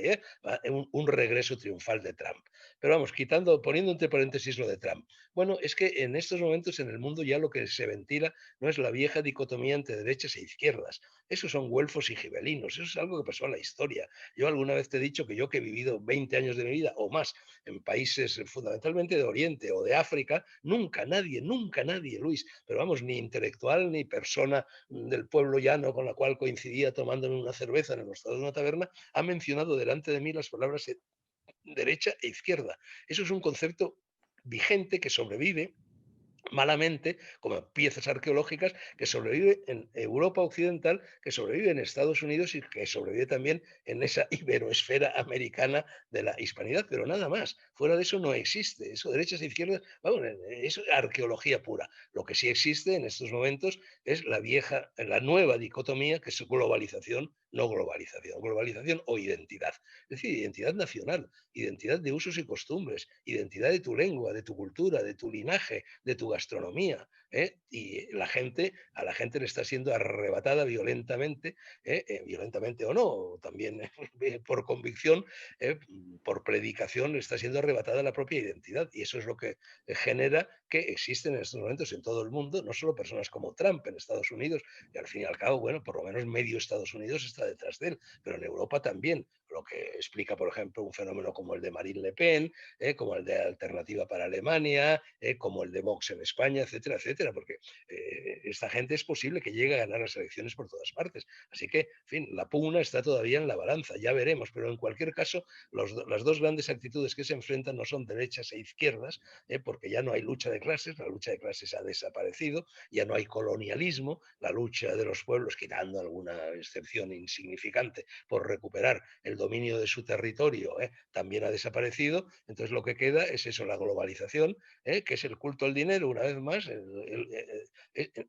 un regreso triunfal de Trump. Pero vamos, poniendo entre paréntesis lo de Trump. Bueno, es que en estos momentos en el mundo ya lo que se ventila no es la vieja dicotomía entre derechas e izquierdas. Esos son güelfos y gibelinos. Eso es algo que pasó en la historia. Yo alguna vez te he dicho que yo, que he vivido 20 años de mi vida o más en países fundamentalmente de Oriente o de África, nunca nadie, Luis, pero vamos, ni intelectual ni persona del pueblo llano con la cual coincidía tomándome una cerveza en el mostrador de una taberna, ha mencionado delante de mí las palabras derecha e izquierda. Eso es un concepto vigente que sobrevive malamente, como piezas arqueológicas, que sobrevive en Europa Occidental, que sobrevive en Estados Unidos y que sobrevive también en esa iberoesfera americana de la hispanidad, pero nada más. Fuera de eso no existe. Eso, derechas e izquierdas, vamos, eso es arqueología pura. Lo que sí existe en estos momentos es la nueva dicotomía, que es globalización, no globalización, globalización o identidad. Es decir, identidad nacional, identidad de usos y costumbres, identidad de tu lengua, de tu cultura, de tu linaje, de tu gastronomía. Y a la gente le está siendo arrebatada violentamente, violentamente o no, también por convicción, por predicación, le está siendo arrebatada la propia identidad. Y eso es lo que genera que existen en estos momentos en todo el mundo, no solo personas como Trump en Estados Unidos, y al fin y al cabo, bueno, por lo menos medio Estados Unidos está detrás de él, pero en Europa también, lo que explica, por ejemplo, un fenómeno como el de Marine Le Pen, como el de Alternativa para Alemania, como el de Vox en España, etcétera, etcétera, porque esta gente es posible que llegue a ganar las elecciones por todas partes. Así que, en fin, la pugna está todavía en la balanza, ya veremos, pero en cualquier caso, las dos grandes actitudes que se enfrentan no son derechas e izquierdas, porque ya no hay lucha de clases, la lucha de clases ha desaparecido, ya no hay colonialismo, la lucha de los pueblos, quitando alguna excepción insignificante, por recuperar el dominio de su territorio, también ha desaparecido. Entonces lo que queda es eso, la globalización, que es el culto al dinero, una vez más,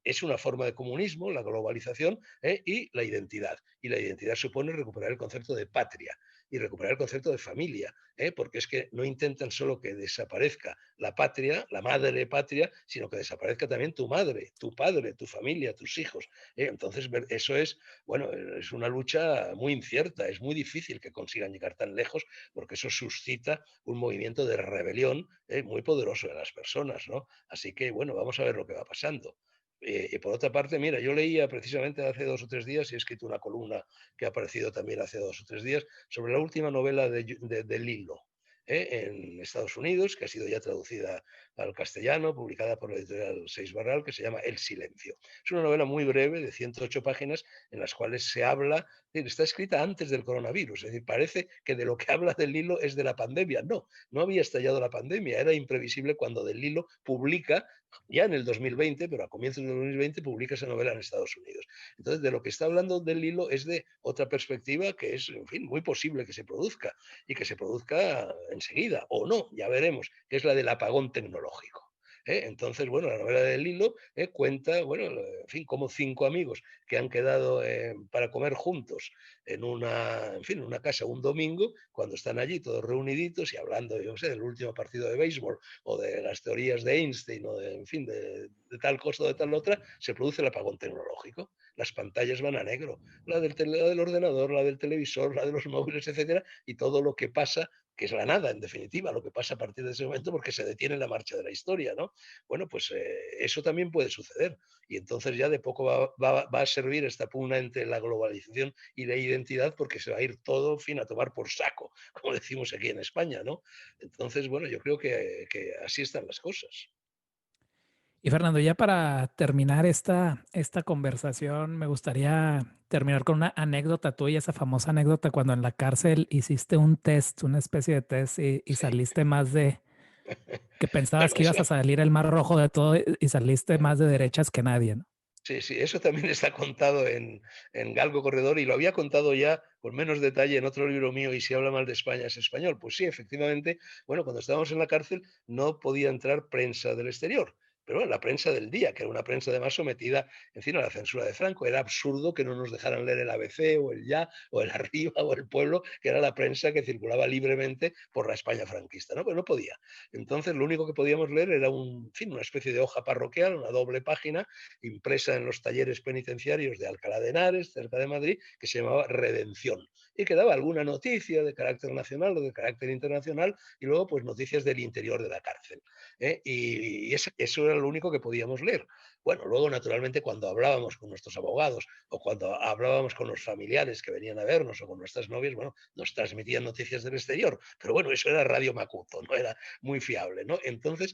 es una forma de comunismo, la globalización, y la identidad. Y la identidad supone recuperar el concepto de patria y recuperar el concepto de familia, porque es que no intentan solo que desaparezca la patria, la madre patria, sino que desaparezca también tu madre, tu padre, tu familia, tus hijos. Entonces, eso es, bueno, es una lucha muy incierta, es muy difícil que consigan llegar tan lejos, porque eso suscita un movimiento de rebelión muy poderoso de las personas, ¿no? Así que, bueno, vamos a ver lo que va pasando. Y por otra parte, mira, yo leía precisamente hace 2 o 3 días, y he escrito una columna que ha aparecido también hace 2 o 3 días, sobre la última novela de Lilo, en Estados Unidos, que ha sido ya traducida al castellano, publicada por la editorial Seis Barral, que se llama El Silencio. Es una novela muy breve, de 108 páginas, en las cuales se habla, está escrita antes del coronavirus, es decir, parece que de lo que habla Del Lilo es de la pandemia. No, no había estallado la pandemia, era imprevisible cuando Del Lilo publica, ya en el 2020, pero a comienzos del 2020, publica esa novela en Estados Unidos. Entonces, de lo que está hablando Del Lilo es de otra perspectiva que es, en fin, muy posible que se produzca, y que se produzca enseguida, o no, ya veremos, que es la del apagón tecnológico. Entonces, bueno, la novela del Hilo cuenta, bueno, en fin, como 5 amigos que han quedado para comer juntos en fin, en una casa un domingo, cuando están allí todos reuniditos y hablando, yo no sé, del último partido de béisbol o de las teorías de Einstein o de, en fin, de tal cosa o de tal otra, se produce el apagón tecnológico. Las pantallas van a negro, la del ordenador, la del televisor, la de los móviles, etcétera, y todo lo que pasa, que es la nada, en definitiva, lo que pasa a partir de ese momento, porque se detiene la marcha de la historia, ¿no? Bueno, pues eso también puede suceder. Y entonces ya de poco va a servir esta pugna entre la globalización y la identidad, porque se va a ir todo, en fin, a tomar por saco, como decimos aquí en España, ¿no? Entonces, bueno, yo creo que así están las cosas. Y Fernando, ya para terminar esta conversación, me gustaría terminar con una anécdota tuya, esa famosa anécdota cuando en la cárcel hiciste un test, una especie de test y Sí. saliste más de Que pensabas Bueno, que ibas eso a salir el más rojo de todo y saliste más de derechas que nadie, ¿no? sí, sí, eso también está contado en Galgo Corredor y lo había contado ya con menos detalle en otro libro mío, Y si habla mal de España es español. Pues sí, efectivamente, bueno, cuando estábamos en la cárcel no podía entrar prensa del exterior. Pero bueno, la prensa del día, que era una prensa además sometida, en fin, a la censura de Franco. Era absurdo que no nos dejaran leer el ABC o el Ya o el Arriba o el Pueblo, que era la prensa que circulaba libremente por la España franquista, ¿no? Pero no podía. Entonces, lo único que podíamos leer era un, en fin, una especie de hoja parroquial, una doble página, impresa en los talleres penitenciarios de Alcalá de Henares, cerca de Madrid, que se llamaba Redención, y que daba alguna noticia de carácter nacional o de carácter internacional, y luego pues noticias del interior de la cárcel. Y eso era lo único que podíamos leer. Bueno, luego naturalmente cuando hablábamos con nuestros abogados o cuando hablábamos con los familiares que venían a vernos o con nuestras novias, bueno, nos transmitían noticias del exterior, pero bueno, eso era Radio Macuto, no era muy fiable, ¿no? Entonces,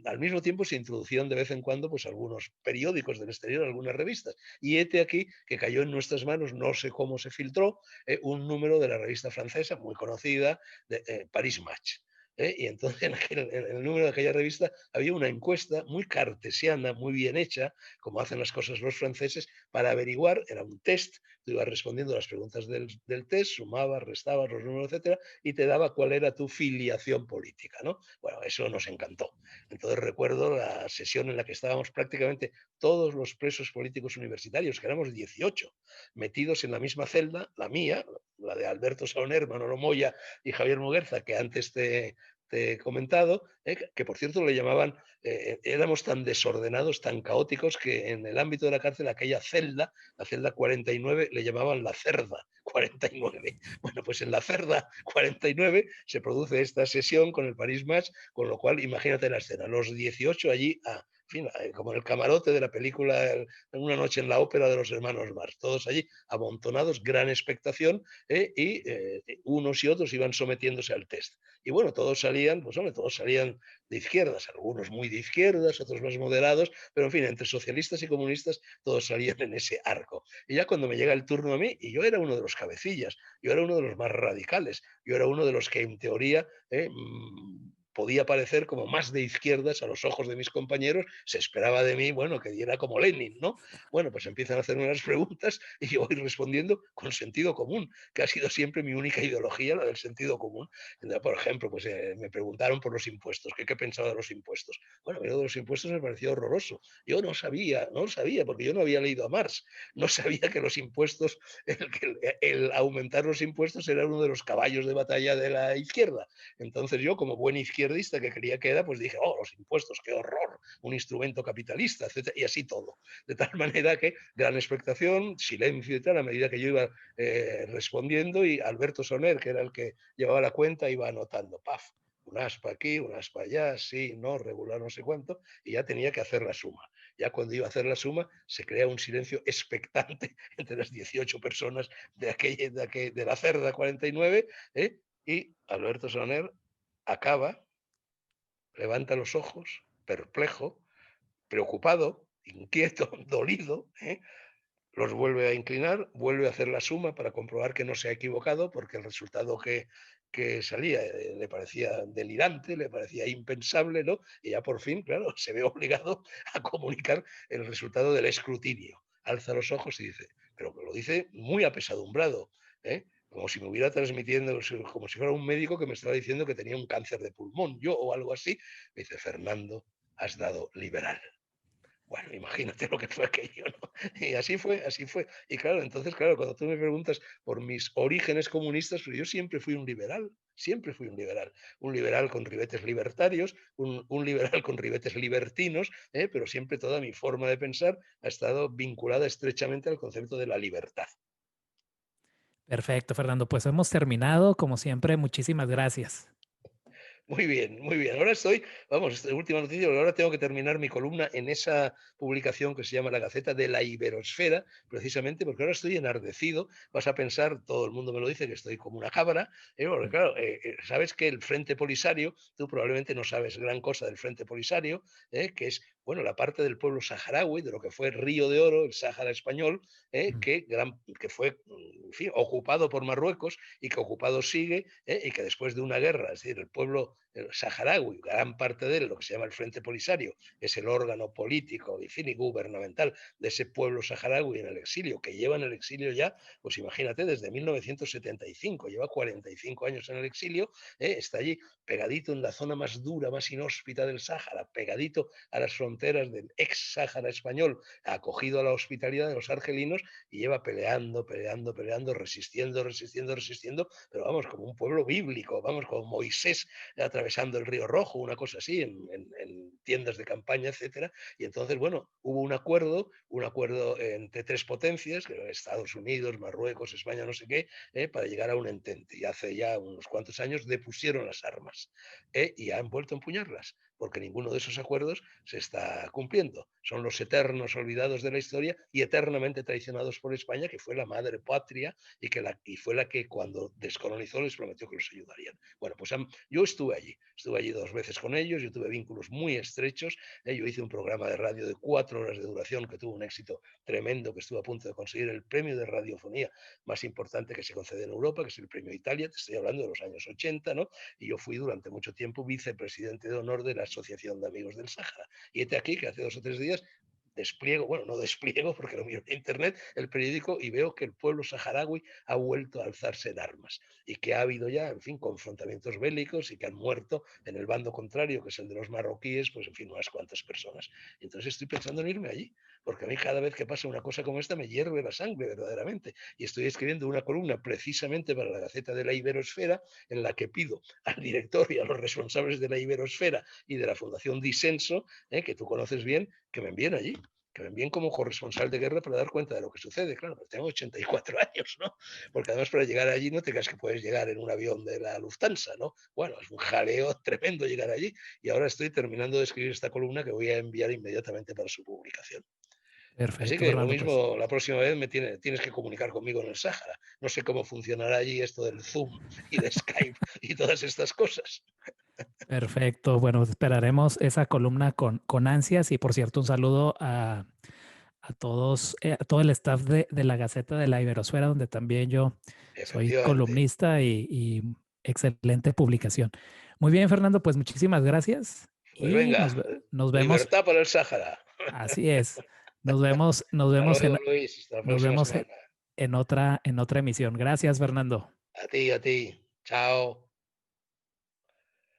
al mismo tiempo se introducían de vez en cuando pues algunos periódicos del exterior, algunas revistas. Y este aquí que cayó en nuestras manos, no sé cómo se filtró, un número de la revista francesa muy conocida, de Paris Match. Y entonces en el número de aquella revista había una encuesta muy cartesiana, muy bien hecha, como hacen las cosas los franceses, para averiguar, era un test, tú ibas respondiendo las preguntas del test, sumabas, restabas los números, etcétera, y te daba cuál era tu filiación política, ¿no? Bueno, eso nos encantó. Entonces recuerdo la sesión en la que estábamos prácticamente todos los presos políticos universitarios, que éramos 18, metidos en la misma celda, la mía, la de Alberto Saoner, Manolo Moya y Javier Muguerza, que antes te he comentado, que por cierto le llamaban, éramos tan desordenados, tan caóticos, que en el ámbito de la cárcel aquella celda, la celda 49, le llamaban la cerda 49. Bueno, pues en la cerda 49 se produce esta sesión con el Paris Match, con lo cual imagínate la escena, los 18 allí en fin, como en el camarote de la película Una noche en la ópera de los hermanos Marx, todos allí amontonados, gran expectación, y unos y otros iban sometiéndose al test. Y bueno, todos salían, pues hombre, todos salían de izquierdas, algunos muy de izquierdas, otros más moderados, pero en fin, entre socialistas y comunistas todos salían en ese arco. Y ya cuando me llega el turno a mí, y yo era uno de los cabecillas, yo era uno de los más radicales, yo era uno de los que en teoría podía parecer como más de izquierdas a los ojos de mis compañeros, se esperaba de mí, bueno, que diera como Lenin, ¿no? Bueno, pues empiezan a hacerme unas preguntas y yo voy respondiendo con sentido común, que ha sido siempre mi única ideología, la del sentido común. Entonces, por ejemplo, pues me preguntaron por los impuestos, ¿qué pensaba de los impuestos? Bueno, a mí lo de los impuestos me pareció horroroso. Yo no lo sabía, porque yo no había leído a Marx, no sabía que los impuestos, el aumentar los impuestos era uno de los caballos de batalla de la izquierda. Entonces yo, como buen izquierdista que creía que era, pues dije, oh, los impuestos, qué horror, un instrumento capitalista, etcétera, y así todo. De tal manera que gran expectación, silencio y tal, a medida que yo iba respondiendo, y Alberto Soner, que era el que llevaba la cuenta, iba anotando, paf, un aspa aquí, un aspa allá, sí, no, regular, no sé cuánto, y ya tenía que hacer la suma. Ya cuando iba a hacer la suma, se crea un silencio expectante entre las 18 personas de la cerda 49, y Alberto Soner acaba, levanta los ojos, perplejo, preocupado, inquieto, dolido, los vuelve a inclinar, vuelve a hacer la suma para comprobar que no se ha equivocado, porque el resultado que salía le parecía delirante, le parecía impensable, ¿no? Y ya por fin, claro, se ve obligado a comunicar el resultado del escrutinio. Alza los ojos y dice, pero lo dice muy apesadumbrado, como si me hubiera transmitiendo, como si fuera un médico que me estaba diciendo que tenía un cáncer de pulmón, yo o algo así. Me dice, Fernando, has dado liberal. Bueno, imagínate lo que fue aquello, ¿no? Y así fue, así fue. Y claro, entonces, claro, cuando tú me preguntas por mis orígenes comunistas, pues yo siempre fui un liberal con ribetes libertarios, un liberal con ribetes libertinos, pero siempre toda mi forma de pensar ha estado vinculada estrechamente al concepto de la libertad. Perfecto, Fernando. Pues hemos terminado. Como siempre, muchísimas gracias. Muy bien, muy bien. Ahora estoy, vamos, última noticia, porque ahora tengo que terminar mi columna en esa publicación que se llama La Gaceta de la Iberosfera, precisamente porque ahora estoy enardecido. Vas a pensar, todo el mundo me lo dice, que estoy como una cabra, porque claro, sabes que el Frente Polisario, tú probablemente no sabes gran cosa del Frente Polisario, que es bueno, la parte del pueblo saharaui, de lo que fue el Río de Oro, el Sáhara español, Mm. que fue, en fin, ocupado por Marruecos y que ocupado sigue, y que después de una guerra, es decir, el pueblo saharaui, gran parte de él, lo que se llama el Frente Polisario, es el órgano político, en fin, y gubernamental de ese pueblo saharaui en el exilio, que lleva en el exilio ya, pues imagínate, desde 1975, lleva 45 años en el exilio, está allí pegadito en la zona más dura, más inhóspita del Sáhara, pegadito a las fronteras del ex Sáhara español, acogido a la hospitalidad de los argelinos y lleva peleando, peleando, peleando, resistiendo, resistiendo, resistiendo, pero vamos, como un pueblo bíblico, vamos, como Moisés atravesando el Río Rojo, una cosa así, en tiendas de campaña, etcétera. Y entonces, bueno, hubo un acuerdo entre tres potencias, que eran Estados Unidos, Marruecos, España, no sé qué, para llegar a un entente. Y hace ya unos cuantos años depusieron las armas y han vuelto a empuñarlas, porque ninguno de esos acuerdos se está cumpliendo. Son los eternos olvidados de la historia y eternamente traicionados por España, que fue la madre patria y fue la que cuando descolonizó les prometió que los ayudarían. Bueno, pues yo estuve allí 2 veces con ellos, yo tuve vínculos muy estrechos, yo hice un programa de radio de 4 horas de duración que tuvo un éxito tremendo, que estuvo a punto de conseguir el premio de radiofonía más importante que se concede en Europa, que es el premio Italia, te estoy hablando de los años 80, ¿no? Y yo fui durante mucho tiempo vicepresidente de honor de la Asociación de Amigos del Sáhara. Y este aquí que hace 2 o 3 días despliego, bueno, no despliego porque lo miro en internet, el periódico y veo que el pueblo saharaui ha vuelto a alzarse en armas y que ha habido ya, en fin, confrontamientos bélicos y que han muerto en el bando contrario, que es el de los marroquíes, pues en fin, unas cuantas personas. Y entonces estoy pensando en irme allí, porque a mí cada vez que pasa una cosa como esta me hierve la sangre verdaderamente. Y estoy escribiendo una columna precisamente para la Gaceta de la Iberosfera en la que pido al director y a los responsables de la Iberosfera y de la Fundación Disenso, que tú conoces bien, que me envíen allí, que me envíen como corresponsal de guerra para dar cuenta de lo que sucede. Claro, pero tengo 84 años, ¿no? Porque además para llegar allí no te creas que puedes llegar en un avión de la Lufthansa, ¿no? Bueno, es un jaleo tremendo llegar allí y ahora estoy terminando de escribir esta columna que voy a enviar inmediatamente para su publicación. Así Perfecto, que lo Fernando, pues. mismo, la próxima vez tienes que comunicar conmigo en el Sáhara. No sé cómo funcionará allí esto del Zoom y de Skype y todas estas cosas. Perfecto. Bueno, esperaremos esa columna con ansias y por cierto, un saludo a todos, a todo el staff de la Gaceta de la Iberosfera, donde también yo soy Efectivamente. columnista y excelente publicación. Muy bien, Fernando, pues muchísimas gracias Pues y venga, nos vemos. libertad para el Sáhara. Así es. Nos Hasta vemos luego, Luis. Hasta la nos próxima vemos semana. en otra emisión. Gracias, Fernando. A ti, a ti. Chao.